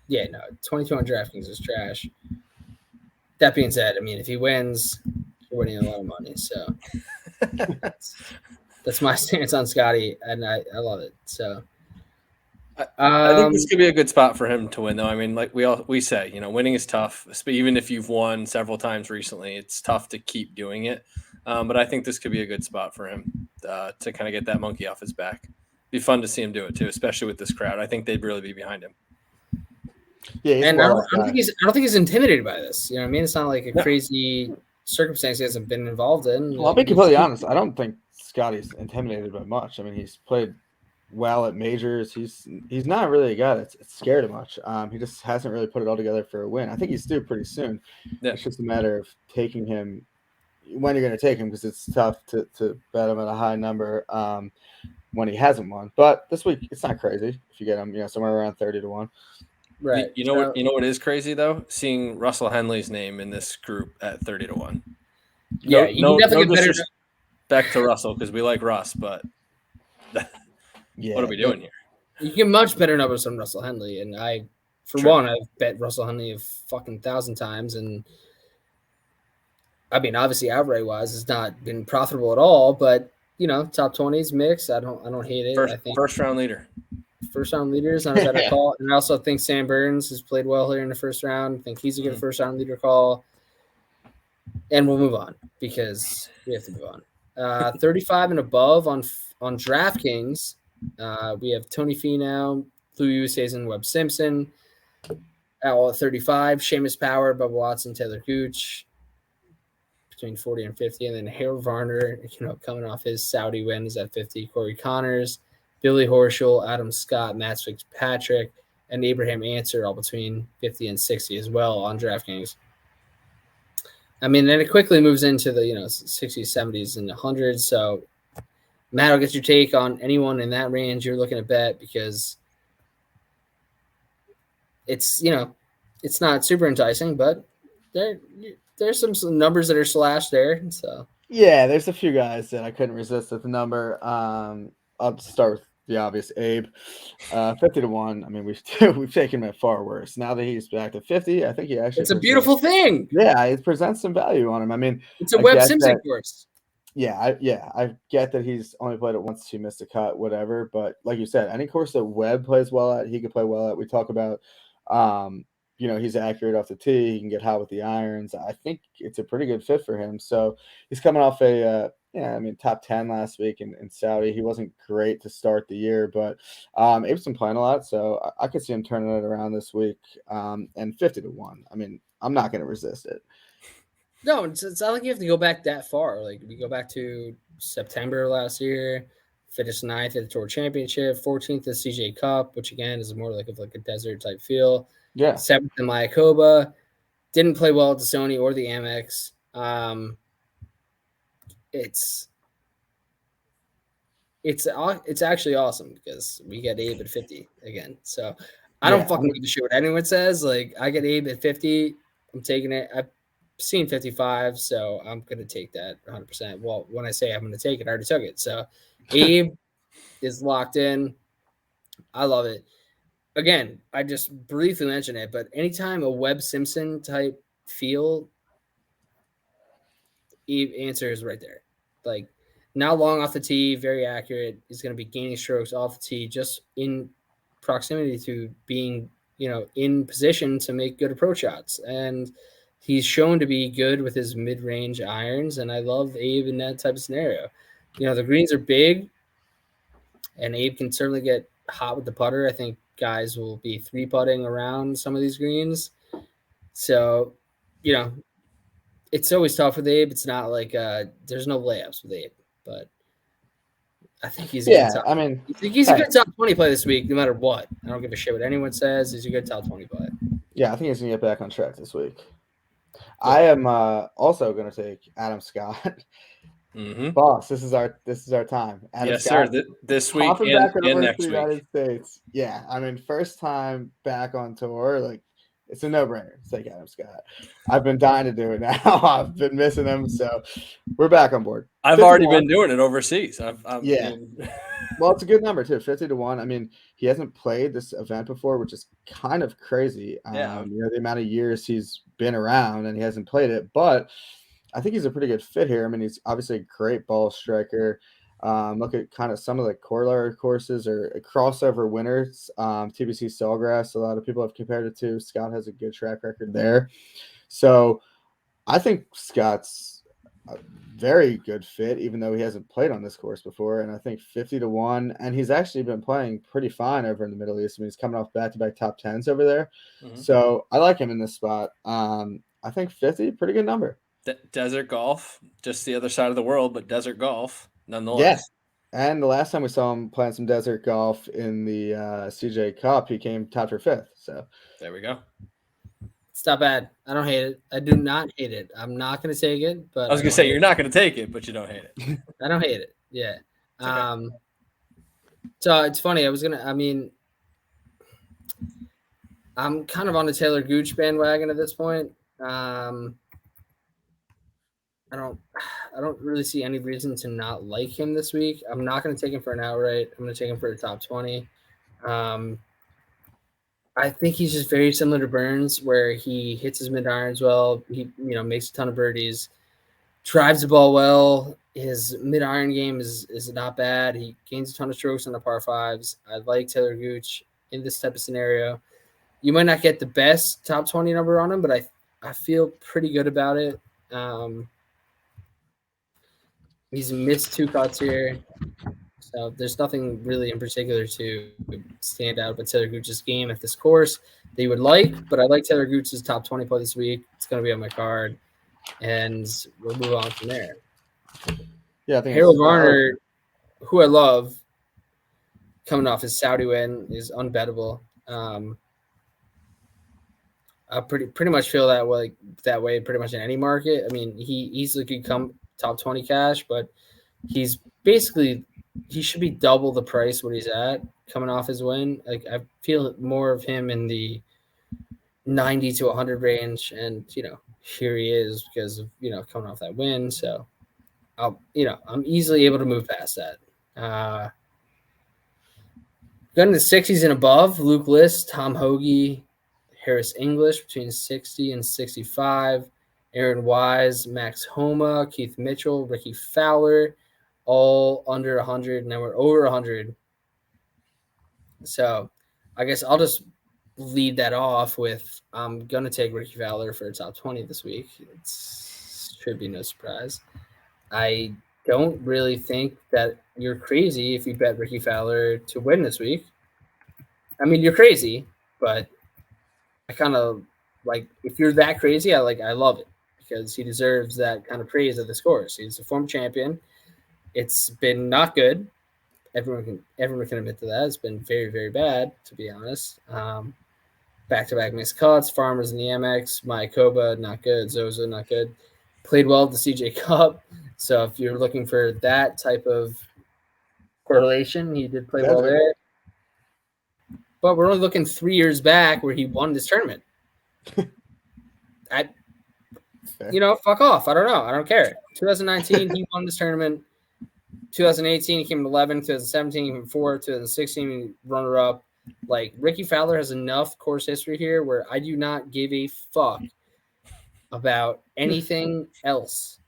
Yeah, no, 22 on DraftKings is trash. That being said, I mean, if he wins, you're winning a lot of money. So that's my stance on Scotty, and I love it. So I think this could be a good spot for him to win, though. I mean, like we say, winning is tough. Even if you've won several times recently, it's tough to keep doing it. But I think this could be a good spot for him to kind of get that monkey off his back. Be fun to see him do it too, especially with this crowd. I think they'd really be behind him. Yeah, and I don't think he's intimidated by this. You know what I mean? It's not like a crazy circumstance he hasn't been involved in. Well, I'll be completely honest. I don't think Scotty's intimidated by much. I mean, he's played well at majors. He's not really a guy that's scared of much. He just hasn't really put it all together for a win. I think he's due pretty soon. Yeah. It's just a matter of taking him when you're going to take him, because it's tough to bet him at a high number when he hasn't won. But this week it's not crazy if you get him, somewhere around 30-1. Right. You know what is crazy though? Seeing Russell Henley's name in this group at 30-1. Yeah, you definitely get better. Back to Russell because we like Russ, but what are we doing here? You get much better numbers than Russell Henley, and I've bet Russell Henley a fucking 1,000 times, and I mean, obviously outright wise, it's not been profitable at all, but top 20s mix. I don't hate it. I think first round leader is not a better call. And I also think Sam Burns has played well here in the first round. I think he's a good first round leader call. And we'll move on because we have to move on. 35 and above on DraftKings. We have Tony Finau, Louis Oosthuizen, Webb Simpson. At 35, Seamus Power, Bubba Watson, Taylor Gooch. Between 40 and 50, and then Harold Varner, coming off his Saudi win, is at 50. Corey Connors Billy Horschel, Adam Scott, Matt Fitzpatrick, and Abraham Answer all between 50 and 60 as well on DraftKings. I mean, then it quickly moves into the 60s, 70s, and 100s. So, Matt, I'll get your take on anyone in that range you're looking to bet, because it's it's not super enticing, but there's some numbers that are slashed there. So yeah, there's a few guys that I couldn't resist at the number. I'll start with the obvious, Abe, 50-1. I mean, we've taken him at far worse. Now that he's back to 50, I think he actually. It's a beautiful thing. Yeah, it presents some value on him. I mean, it's a Webb Simpson course. Yeah, I get that he's only played it once. He missed a cut, whatever. But like you said, any course that Webb plays well at, he could play well at. We talk about, he's accurate off the tee. He can get hot with the irons. I think it's a pretty good fit for him. So he's coming off top 10 last week in Saudi. He wasn't great to start the year, but Abe's been playing a lot, so I could see him turning it around this week. And 50-1. I mean, I'm not going to resist it. No, it's not like you have to go back that far. Like, we go back to September last year, finished 9th at the Tour Championship, 14th at the CJ Cup, which again is more like a desert type feel. Yeah. 7th in Mayakoba. Didn't play well at the Sony or the Amex. It's actually awesome because we get Abe at 50 again. So I don't fucking give a shit what anyone says. Like, I get Abe at 50. I'm taking it. I've seen 55, so I'm going to take that 100%. Well, when I say I'm going to take it, I already took it. So Abe is locked in. I love it. Again, I just briefly mentioned it, but anytime a Webb Simpson type feel, Abe Answer is right there. Like, now long off the tee, very accurate. He's going to be gaining strokes off the tee, just in proximity to being, in position to make good approach shots. And he's shown to be good with his mid-range irons, and I love Abe in that type of scenario. The greens are big, and Abe can certainly get hot with the putter. I think guys will be 3-putting around some of these greens. So, it's always tough with Abe. It's not like there's no layups with Abe, but I think he's a good top. I mean, he's a good top 20 play this week, no matter what. I don't give a shit what anyone says. He's a good top 20 play. Yeah, I think he's gonna get back on track this week. I am also going to take Adam Scott. Mm-hmm. Boss, this is our time. Adam Scott, sir. This week and next week. United States. Yeah, I mean, first time back on tour, like, it's a no-brainer to take Adam Scott. I've been dying to do it now. I've been missing him, so we're back on board. I've already been doing it overseas. Well, it's a good number too, 50-1. I mean, he hasn't played this event before, which is kind of crazy. The amount of years he's been around and he hasn't played it, but I think he's a pretty good fit here. I mean, he's obviously a great ball striker. Look at kind of some of the corollary courses or crossover winners. TBC Sawgrass, a lot of people have compared it to. Scott has a good track record there. So I think Scott's a very good fit, even though he hasn't played on this course before. And I think 50-1, and he's actually been playing pretty fine over in the Middle East. I mean, he's coming off back-to-back top 10s over there. Mm-hmm. So I like him in this spot. I think 50, pretty good number. Desert golf, just the other side of the world, but desert golf nonetheless. Yeah. And the last time we saw him playing some desert golf in the CJ Cup, he came top for 5th. So there we go. It's not bad. I don't hate it. I do not hate it. I'm not going to take it, but I was going to say you're not going to take it, but you don't hate it. I don't hate it. Yeah. Okay. So it's funny. I'm kind of on the Taylor Gooch bandwagon at this point. I don't really see any reason to not like him this week. I'm not going to take him for an outright. I'm going to take him for a top 20. I think he's just very similar to Burns, where he hits his mid irons well. He makes a ton of birdies, drives the ball well. His mid iron game is not bad. He gains a ton of strokes on the par 5s. I like Taylor Gooch in this type of scenario. You might not get the best top 20 number on him, but I feel pretty good about it. He's missed 2 cuts here, so there's nothing really in particular to stand out but Taylor Gooch's game at this course that you would like. But I like Taylor Gooch's top 20 play this week. It's going to be on my card, and we'll move on from there. Yeah, I think Harold Varner, who I love, coming off his Saudi win is unbettable. I pretty much feel that way pretty much in any market. I mean, he easily could come top 20 cash, but he should be double the price what he's at coming off his win. Like I feel more of him in the 90 to 100 range, and here he is because of coming off that win. So I'm easily able to move past that. Gun the 60s and above: Luke List, Tom Hoagie, Harris English between 60 and 65, Aaron Wise, Max Homa, Keith Mitchell, Ricky Fowler, all under 100. Now we're over 100. So I guess I'll just lead that off with I'm going to take Ricky Fowler for a top 20 this week. It should be no surprise. I don't really think that you're crazy if you bet Ricky Fowler to win this week. I mean, you're crazy, but I kind of if you're that crazy, I love it because he deserves that kind of praise of the scores. He's a former champion. It's been not good. Everyone can admit to that. It's been very, very bad, to be honest. Back-to-back mixed cuts, Farmers in the Amex, Mayakoba, not good. Zozo, not good. Played well at the CJ Cup. So if you're looking for that type of correlation, he did play well there. But we're only looking 3 years back where he won this tournament. Fuck off. I don't know. I don't care. 2019, he won this tournament. 2018, he came in 11. 2017, he came in 4. 2016, he runner-up. Ricky Fowler has enough course history here where I do not give a fuck about anything else.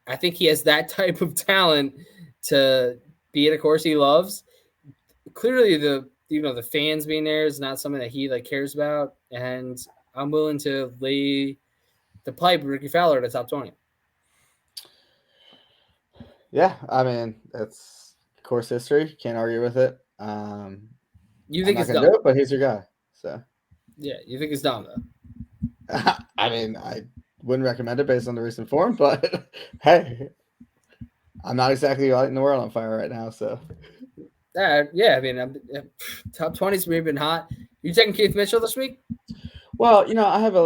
I think he has that type of talent to be at a course he loves. Clearly, the fans being there is not something that he cares about, and I'm willing to lay the pipe Ricky Fowler at the top 20. Yeah, I mean that's course history. Can't argue with it. You think it's dumb, do it, but he's your guy. So yeah, you think it's dumb though. I mean, I wouldn't recommend it based on the recent form, but hey, I'm not exactly lighting the world on fire right now. So yeah, I mean, top 20's maybe been hot. You taking Keith Mitchell this week? Well, I have a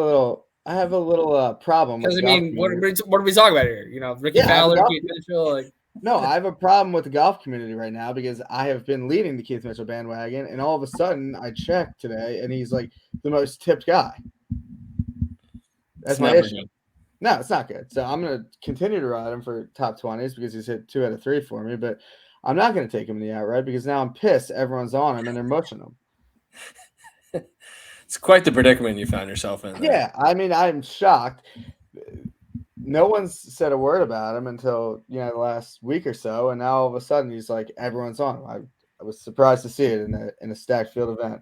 little problem. Because what are we talking about here? Ricky Fowler, Keith Mitchell. No, I have a problem with the golf community right now because I have been leading the Keith Mitchell bandwagon, and all of a sudden I checked today, and he's the most tipped guy. That's my issue. Good. No, it's not good. So I'm going to continue to ride him for top 20s because he's hit 2 out of 3 for me, but I'm not going to take him in the outright because now I'm pissed. Everyone's on him and they're mushing him. It's quite the predicament you found yourself in. Yeah, I mean, I'm shocked. No one's said a word about him until the last week or so, and now all of a sudden he's everyone's on him. I was surprised to see it in a stacked field event.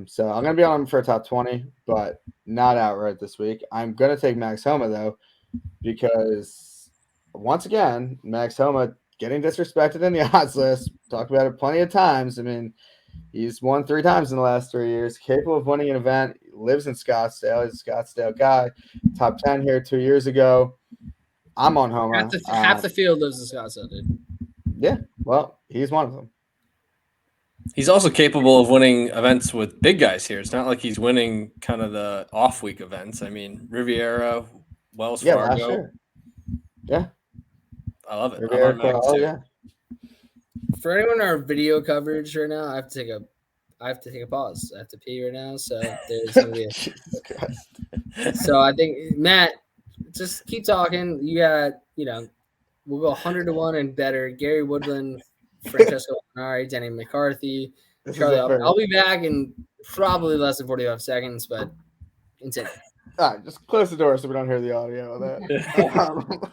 So I'm gonna be on him for a top 20, but not outright this week. I'm gonna take Max Homa though, because once again, Max Homa getting disrespected in the odds list. Talked about it plenty of times. I mean, he's won 3 times in the last 3 years, capable of winning an event. He lives in Scottsdale. He's a Scottsdale guy. Top 10 here 2 years ago. I'm on Homa. Half the field lives in Scottsdale, dude. Yeah, well, he's one of them. He's also capable of winning events with big guys here. It's not like he's winning kind of the off-week events. I mean, Riviera, Wells Fargo. Last year. Yeah. I love it. Riviera, yeah. For anyone in our video coverage right now, I have to take a pause. I have to pee right now, so there's gonna be So I think Matt, just keep talking. You got, we'll go 100-1 and better. Gary Woodland, Francesco Minari, Denny McCarthy, Charlie. I'll be back in probably less than 45 seconds, but continue. All right, just close the door so we don't hear the audio of that.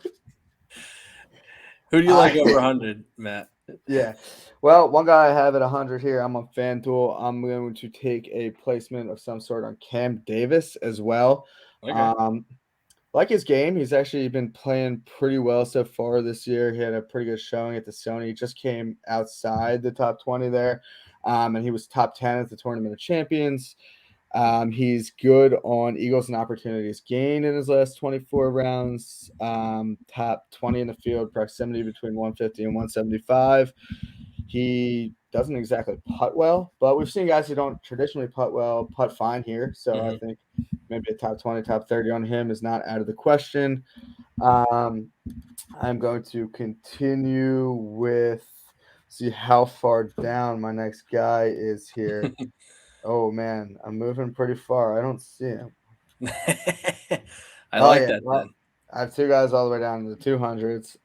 Who do you like over 100, Matt? Yeah. Well, one guy I have at 100 here. I'm on FanDuel. I'm going to take a placement of some sort on Cam Davis as well. Okay. Like his game, he's actually been playing pretty well so far this year. He had a pretty good showing at the Sony. He just came outside the top 20 there, and he was top 10 at the Tournament of Champions. He's good on Eagles and opportunities gained in his last 24 rounds. Top 20 in the field, proximity between 150 and 175. He doesn't exactly putt well, but we've seen guys who don't traditionally putt well putt fine here. So I think maybe a top 20, top 30 on him is not out of the question. I'm going to continue with see how far down my next guy is here. Oh man, I'm moving pretty far. I don't see him. I like that. Well, Then I have two guys all the way down to the 200s.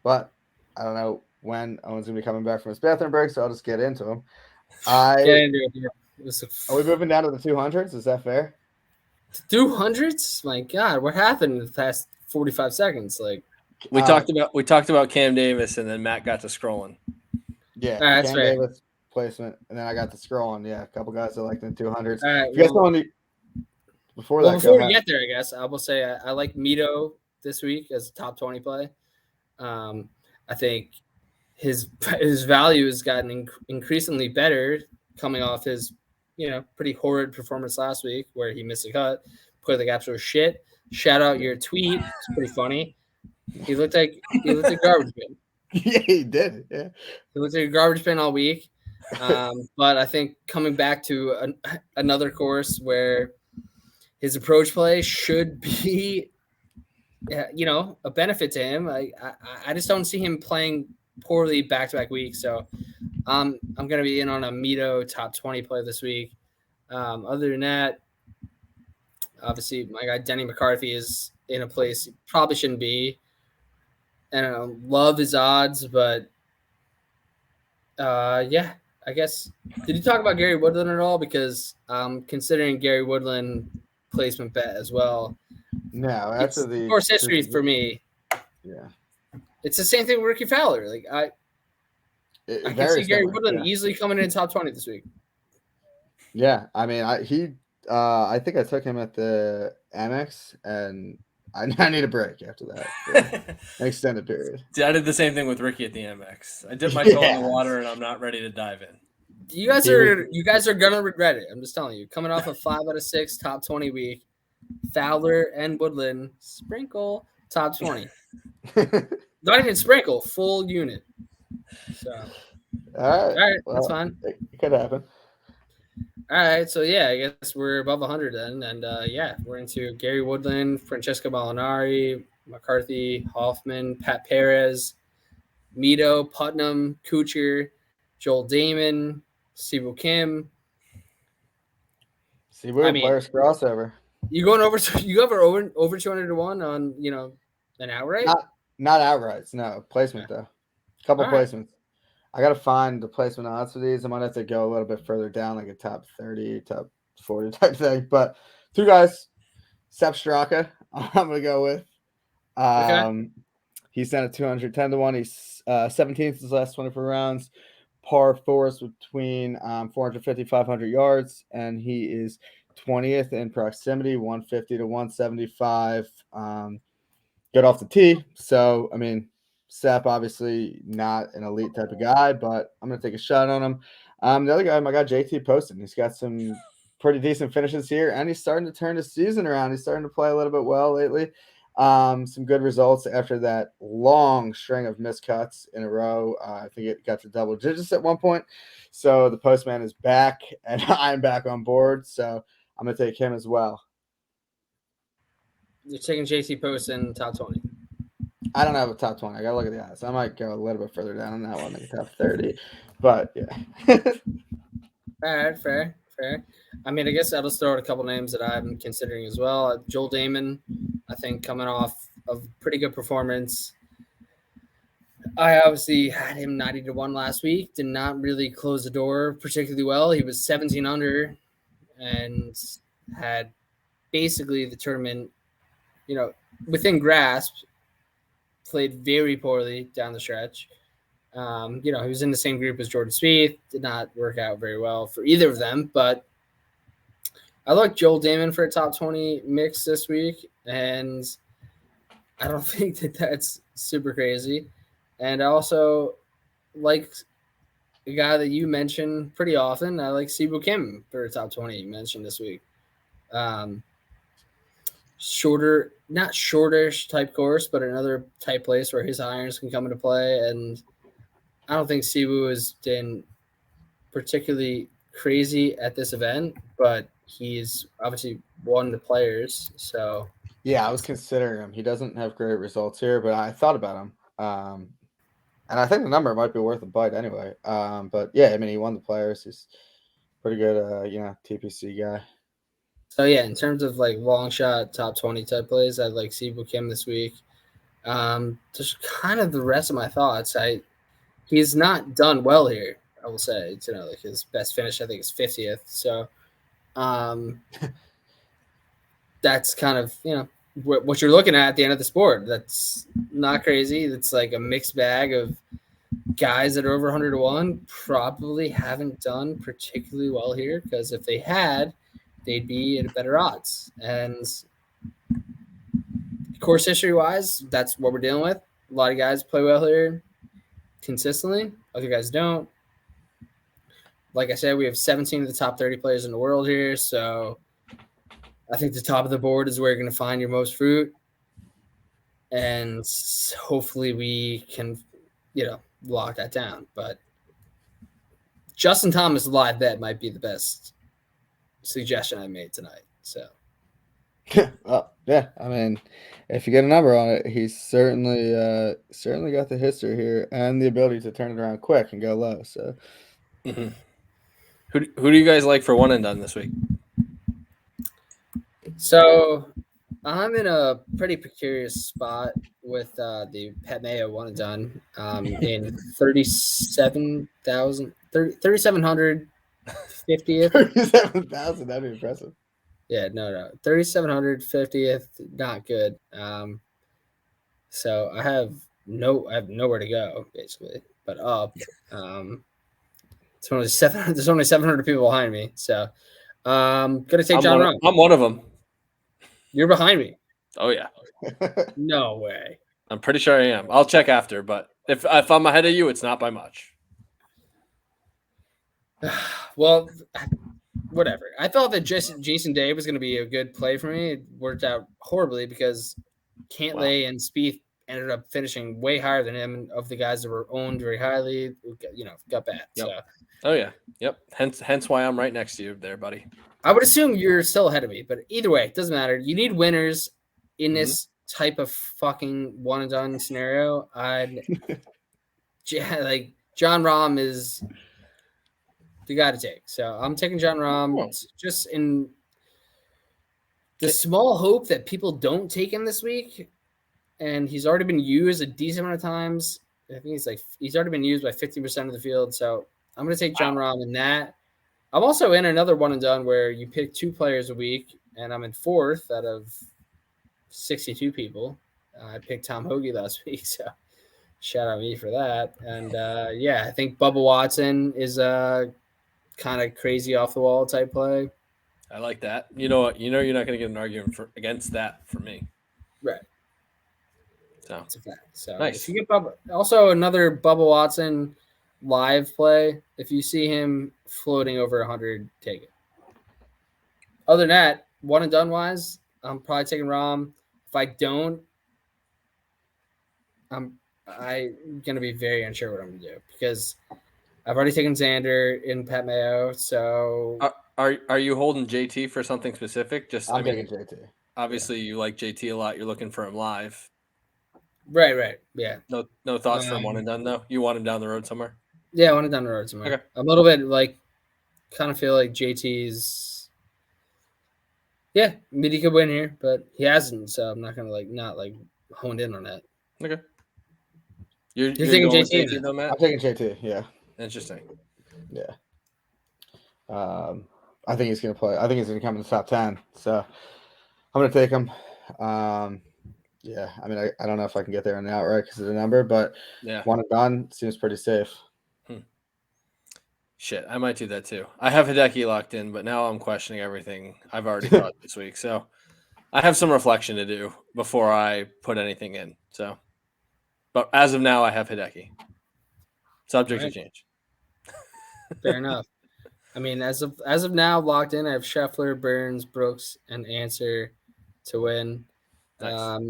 But I don't know when Owen's gonna be coming back from his bathroom break, so I'll just get into him. Get into it. Here. Are we moving down to the 200s? Is that fair? 200s? My God, what happened in the past 45 seconds? Like we talked about Cam Davis, and then Matt got to scrolling. Yeah, that's Cam fair. Davis placement, and then I got the scrolling. Yeah, a couple guys I like in the 200s. All right, if you guys don't before we get there, I guess I will say I like Mito this week as a top 20 play. I think his value has gotten increasingly better coming off his pretty horrid performance last week where he missed a cut, put the absolute shit. Shout out your tweet; it's pretty funny. He looked like garbage bin. Yeah, he did. Yeah, he looked like a garbage bin all week. But I think coming back to another course where his approach play should be, a benefit to him. I just don't see him playing poorly back-to-back weeks. So I'm going to be in on a Mito top 20 play this week. Other than that, obviously my guy Denny McCarthy is in a place he probably shouldn't be. And I love his odds, but yeah, I guess. Did you talk about Gary Woodland at all? Because I'm considering Gary Woodland placement bet as well. No, after the course history for me. Yeah, it's the same thing with Ricky Fowler. Like I can see Gary Woodland easily coming in top 20 this week. Yeah, I mean, I think I took him at the Amex, and I need a break after that. An extended period. See, I did the same thing with Ricky at the Amex. I dipped my toe in the water, and I'm not ready to dive in. You guys are gonna regret it. I'm just telling you. Coming off a 5 out of 6 top 20 week, Fowler and Woodland sprinkle top 20. Not even sprinkle, full unit. So, all right, well, that's fine. It could happen. All right, so yeah, I guess we're above 100 then, and yeah, we're into Gary Woodland, Francesco Molinari, McCarthy, Hoffman, Pat Perez, Mito, Putnam, Kuchar, Joel Damon, Siwoo Kim. Players crossover. You going over? You over 200-1 on an outright? Not outrights, no placement though. Couple placements. I gotta find the placement odds for these. I might have to go a little bit further down, like a top 30, top 40 type thing. But two guys, Sepp Straka, I'm gonna go with. He's down at 210-1. He's 17th his last 24 rounds. Par fours between 450, 500 yards, and he is 20th in proximity, 150 to 175. Good off the tee. So, I mean, Sepp obviously not an elite type of guy, but I'm going to take a shot on him. The other guy, my guy JT Poston, he's got some pretty decent finishes here, and he's starting to turn his season around. He's starting to play a little bit well lately. Some good results after that long string of missed cuts in a row. I think it got to double digits at one point. So the postman is back, and I'm back on board. So I'm going to take him as well. You're taking JT Poston top 20. I don't have a top 20. I got to look at the odds. I might go a little bit further down on that one, like a top 30. But, yeah. All right, fair. I mean, I guess I'll just throw out a couple names that I'm considering as well. Joel Damon, I think, coming off of pretty good performance. I obviously had him 90-1 last week. Did not really close the door particularly well. He was 17 under and had basically the tournament, within grasp. Played very poorly down the stretch. He was in the same group as Jordan Spieth. Did not work out very well for either of them. But I like Joel Damon for a top 20 mix this week, and I don't think that's super crazy. And I also like a guy that you mention pretty often. I like Siwoo Kim for a top 20 you mentioned this week. Shorter, not shortish type course, but another type place where his irons can come into play. And I don't think Siwoo has been particularly crazy at this event, but he's obviously won the players. So Yeah, I was considering him. He doesn't have great results here, but I thought about him. And I think the number might be worth a bite anyway. But yeah, I mean, he won the players. He's pretty good, TPC guy. So yeah, in terms of like long shot top 20 type plays, I'd like Siwoo Kim this week. Just kind of the rest of my thoughts. He's not done well here. I will say, like his best finish, I think, is 50th. So, that's kind of what you're looking at the end of the sport. That's not crazy. It's like a mixed bag of guys that are over 100 to 1 probably haven't done particularly well here, because if they had, they'd be at better odds. And course history wise, that's what we're dealing with. A lot of guys play well here consistently. Other guys don't. Like I said, we have 17 of the top 30 players in the world here. So I think the top of the board is where you're going to find your most fruit. And hopefully we can, lock that down. But Justin Thomas live bet might be the best suggestion I made tonight. So. Well, yeah. I mean, if you get a number on it, he's certainly got the history here and the ability to turn it around quick and go low. So, who do you guys like for one and done this week? So I'm in a pretty precarious spot with the Pat Mayo one and done in 37,000, 3,750th. 37,000. That'd be impressive. Yeah, no, 3,750th, not good. So I have nowhere to go basically, but up. It's only 700. There's only 700 people behind me, so gonna take John Rahm. I'm one of them. You're behind me. Oh yeah. No way. I'm pretty sure I am. I'll check after, but if I'm ahead of you, it's not by much. Well, whatever. I thought that Jason Day was going to be a good play for me. It worked out horribly because Cantlay and Spieth ended up finishing way higher than him, of the guys that were owned very highly. Got bad. Yep. So. Oh yeah. Yep. Hence why I'm right next to you there, buddy. I would assume you're still ahead of me, but either way, it doesn't matter. You need winners in this type of fucking one and done scenario. Like John Rahm is the guy to take. So I'm taking John Rahm just in the small hope that people don't take him this week. And he's already been used a decent amount of times. I think he's already been used by 50% of the field. So I'm going to take John Rahm in that. I'm also in another one and done where you pick 2 players a week, and I'm in 4th out of 62 people. I picked Tom Hoagie last week, so shout out me for that. And I think Bubba Watson is a kind of crazy off the wall type play. I like that. You know what? You're not going to get an argument against that for me. Right. So it's a fact. So nice. If you get Bubba, also another Bubba Watson live play, if you see him floating over 100, take it. Other than that, one and done wise, I'm probably taking Rahm. If I don't, I'm gonna be very unsure what I'm gonna do, because I've already taken Xander in Pat Mayo. So are you holding JT for something specific? I'm taking JT. Obviously, you like JT a lot. You're looking for him live. Right. Yeah. No thoughts for one and done though. You want him down the road somewhere? Yeah, I want him down the road somewhere. Okay. I'm a little bit kind of feel like JT's. Yeah, maybe he could win here, but he hasn't, so I'm not gonna not honed in on that. Okay. You're taking JT though, Matt? I'm taking JT. Yeah. Interesting. Yeah. I think he's gonna play. I think he's gonna come in the top 10. So I'm gonna take him. Yeah. I mean, I don't know if I can get there in the outright because of the number, but one and done seems pretty safe. Shit, I might do that too. I have Hideki locked in, but now I'm questioning everything I've already thought this week. So I have some reflection to do before I put anything in. So, but as of now, I have Hideki. Subject to change. Fair enough. I mean, as of now, locked in, I have Scheffler, Burns, Brooks, and Answer to win. Nice.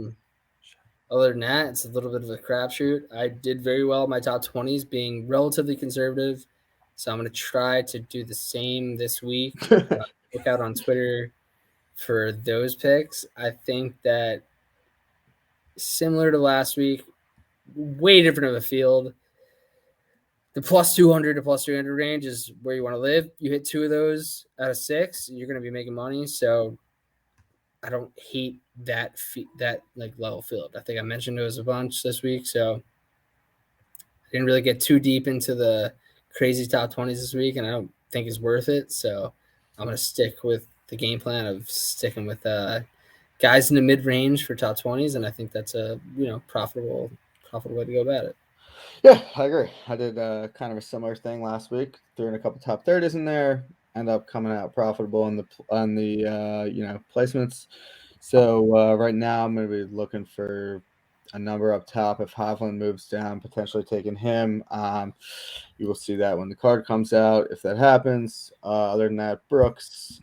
Other than that, it's a little bit of a crapshoot. I did very well in my top 20s, being relatively conservative. So I'm going to try to do the same this week. Look out on Twitter for those picks. I think that similar to last week, way different of a field. The plus 200 to plus 300 range is where you want to live. You hit 2 of those out of 6, you're going to be making money. So I don't hate that like level field. I think I mentioned those a bunch this week. So I didn't really get too deep into the crazy top 20s this week, and I don't think it's worth it. So I'm going to stick with the game plan of sticking with guys in the mid range for top 20s, and I think that's a profitable way to go about it. Yeah, I agree. I did kind of a similar thing last week. Threw in a couple top 30s in there. End up coming out profitable on the placements. So right now I'm going to be looking for a number up top. If Hovland moves down, potentially taking him. You will see that when the card comes out, if that happens. Other than that, Brooks,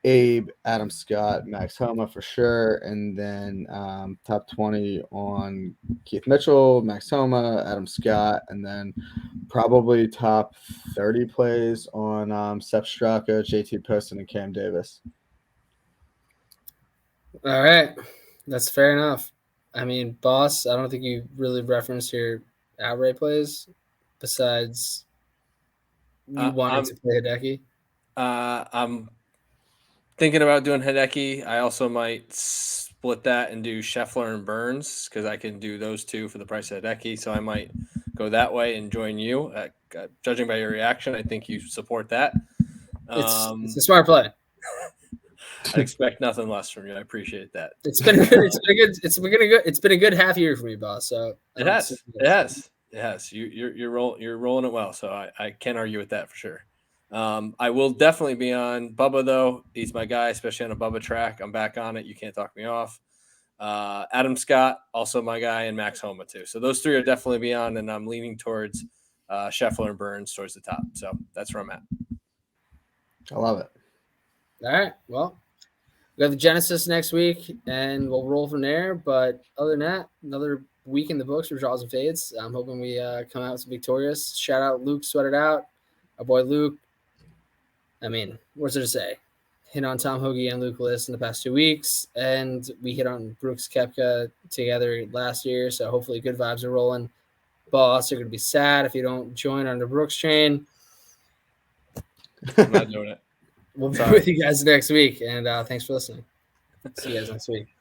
Abe, Adam Scott, Max Homa for sure, and then top 20 on Keith Mitchell, Max Homa, Adam Scott, and then probably top 30 plays on Seth Straka, JT Poston, and Cam Davis. All right, that's fair enough. I mean, boss, I don't think you really referenced your outright plays besides you wanted to play Hideki. I'm thinking about doing Hideki. I also might split that and do Scheffler and Burns because I can do those two for the price of Hideki. So I might go that way and join you. Judging by your reaction, I think you support that. It's a smart play. I expect nothing less from you. I appreciate that. It's been good. It's been a good half year for me, boss. So it has. You're rolling it well. So I can't argue with that for sure. I will definitely be on Bubba though. He's my guy, especially on a Bubba track. I'm back on it. You can't talk me off. Adam Scott, also my guy, and Max Homa too. So those three are definitely be on, and I'm leaning towards Scheffler and Burns towards the top. So that's where I'm at. I love it. All right. Well, we got the Genesis next week, and we'll roll from there. But other than that, another week in the books for Draws and Fades. I'm hoping we come out victorious. Shout out Luke, sweat it out. Our boy Luke. I mean, what's there to say? Hit on Tom Hoagie and Luke List in the past 2 weeks, and we hit on Brooks Koepka together last year. So hopefully good vibes are rolling. Boss, you're going to be sad if you don't join on the Brooks train. I'm not doing it. We'll be with you guys next week, and thanks for listening. See you guys next week.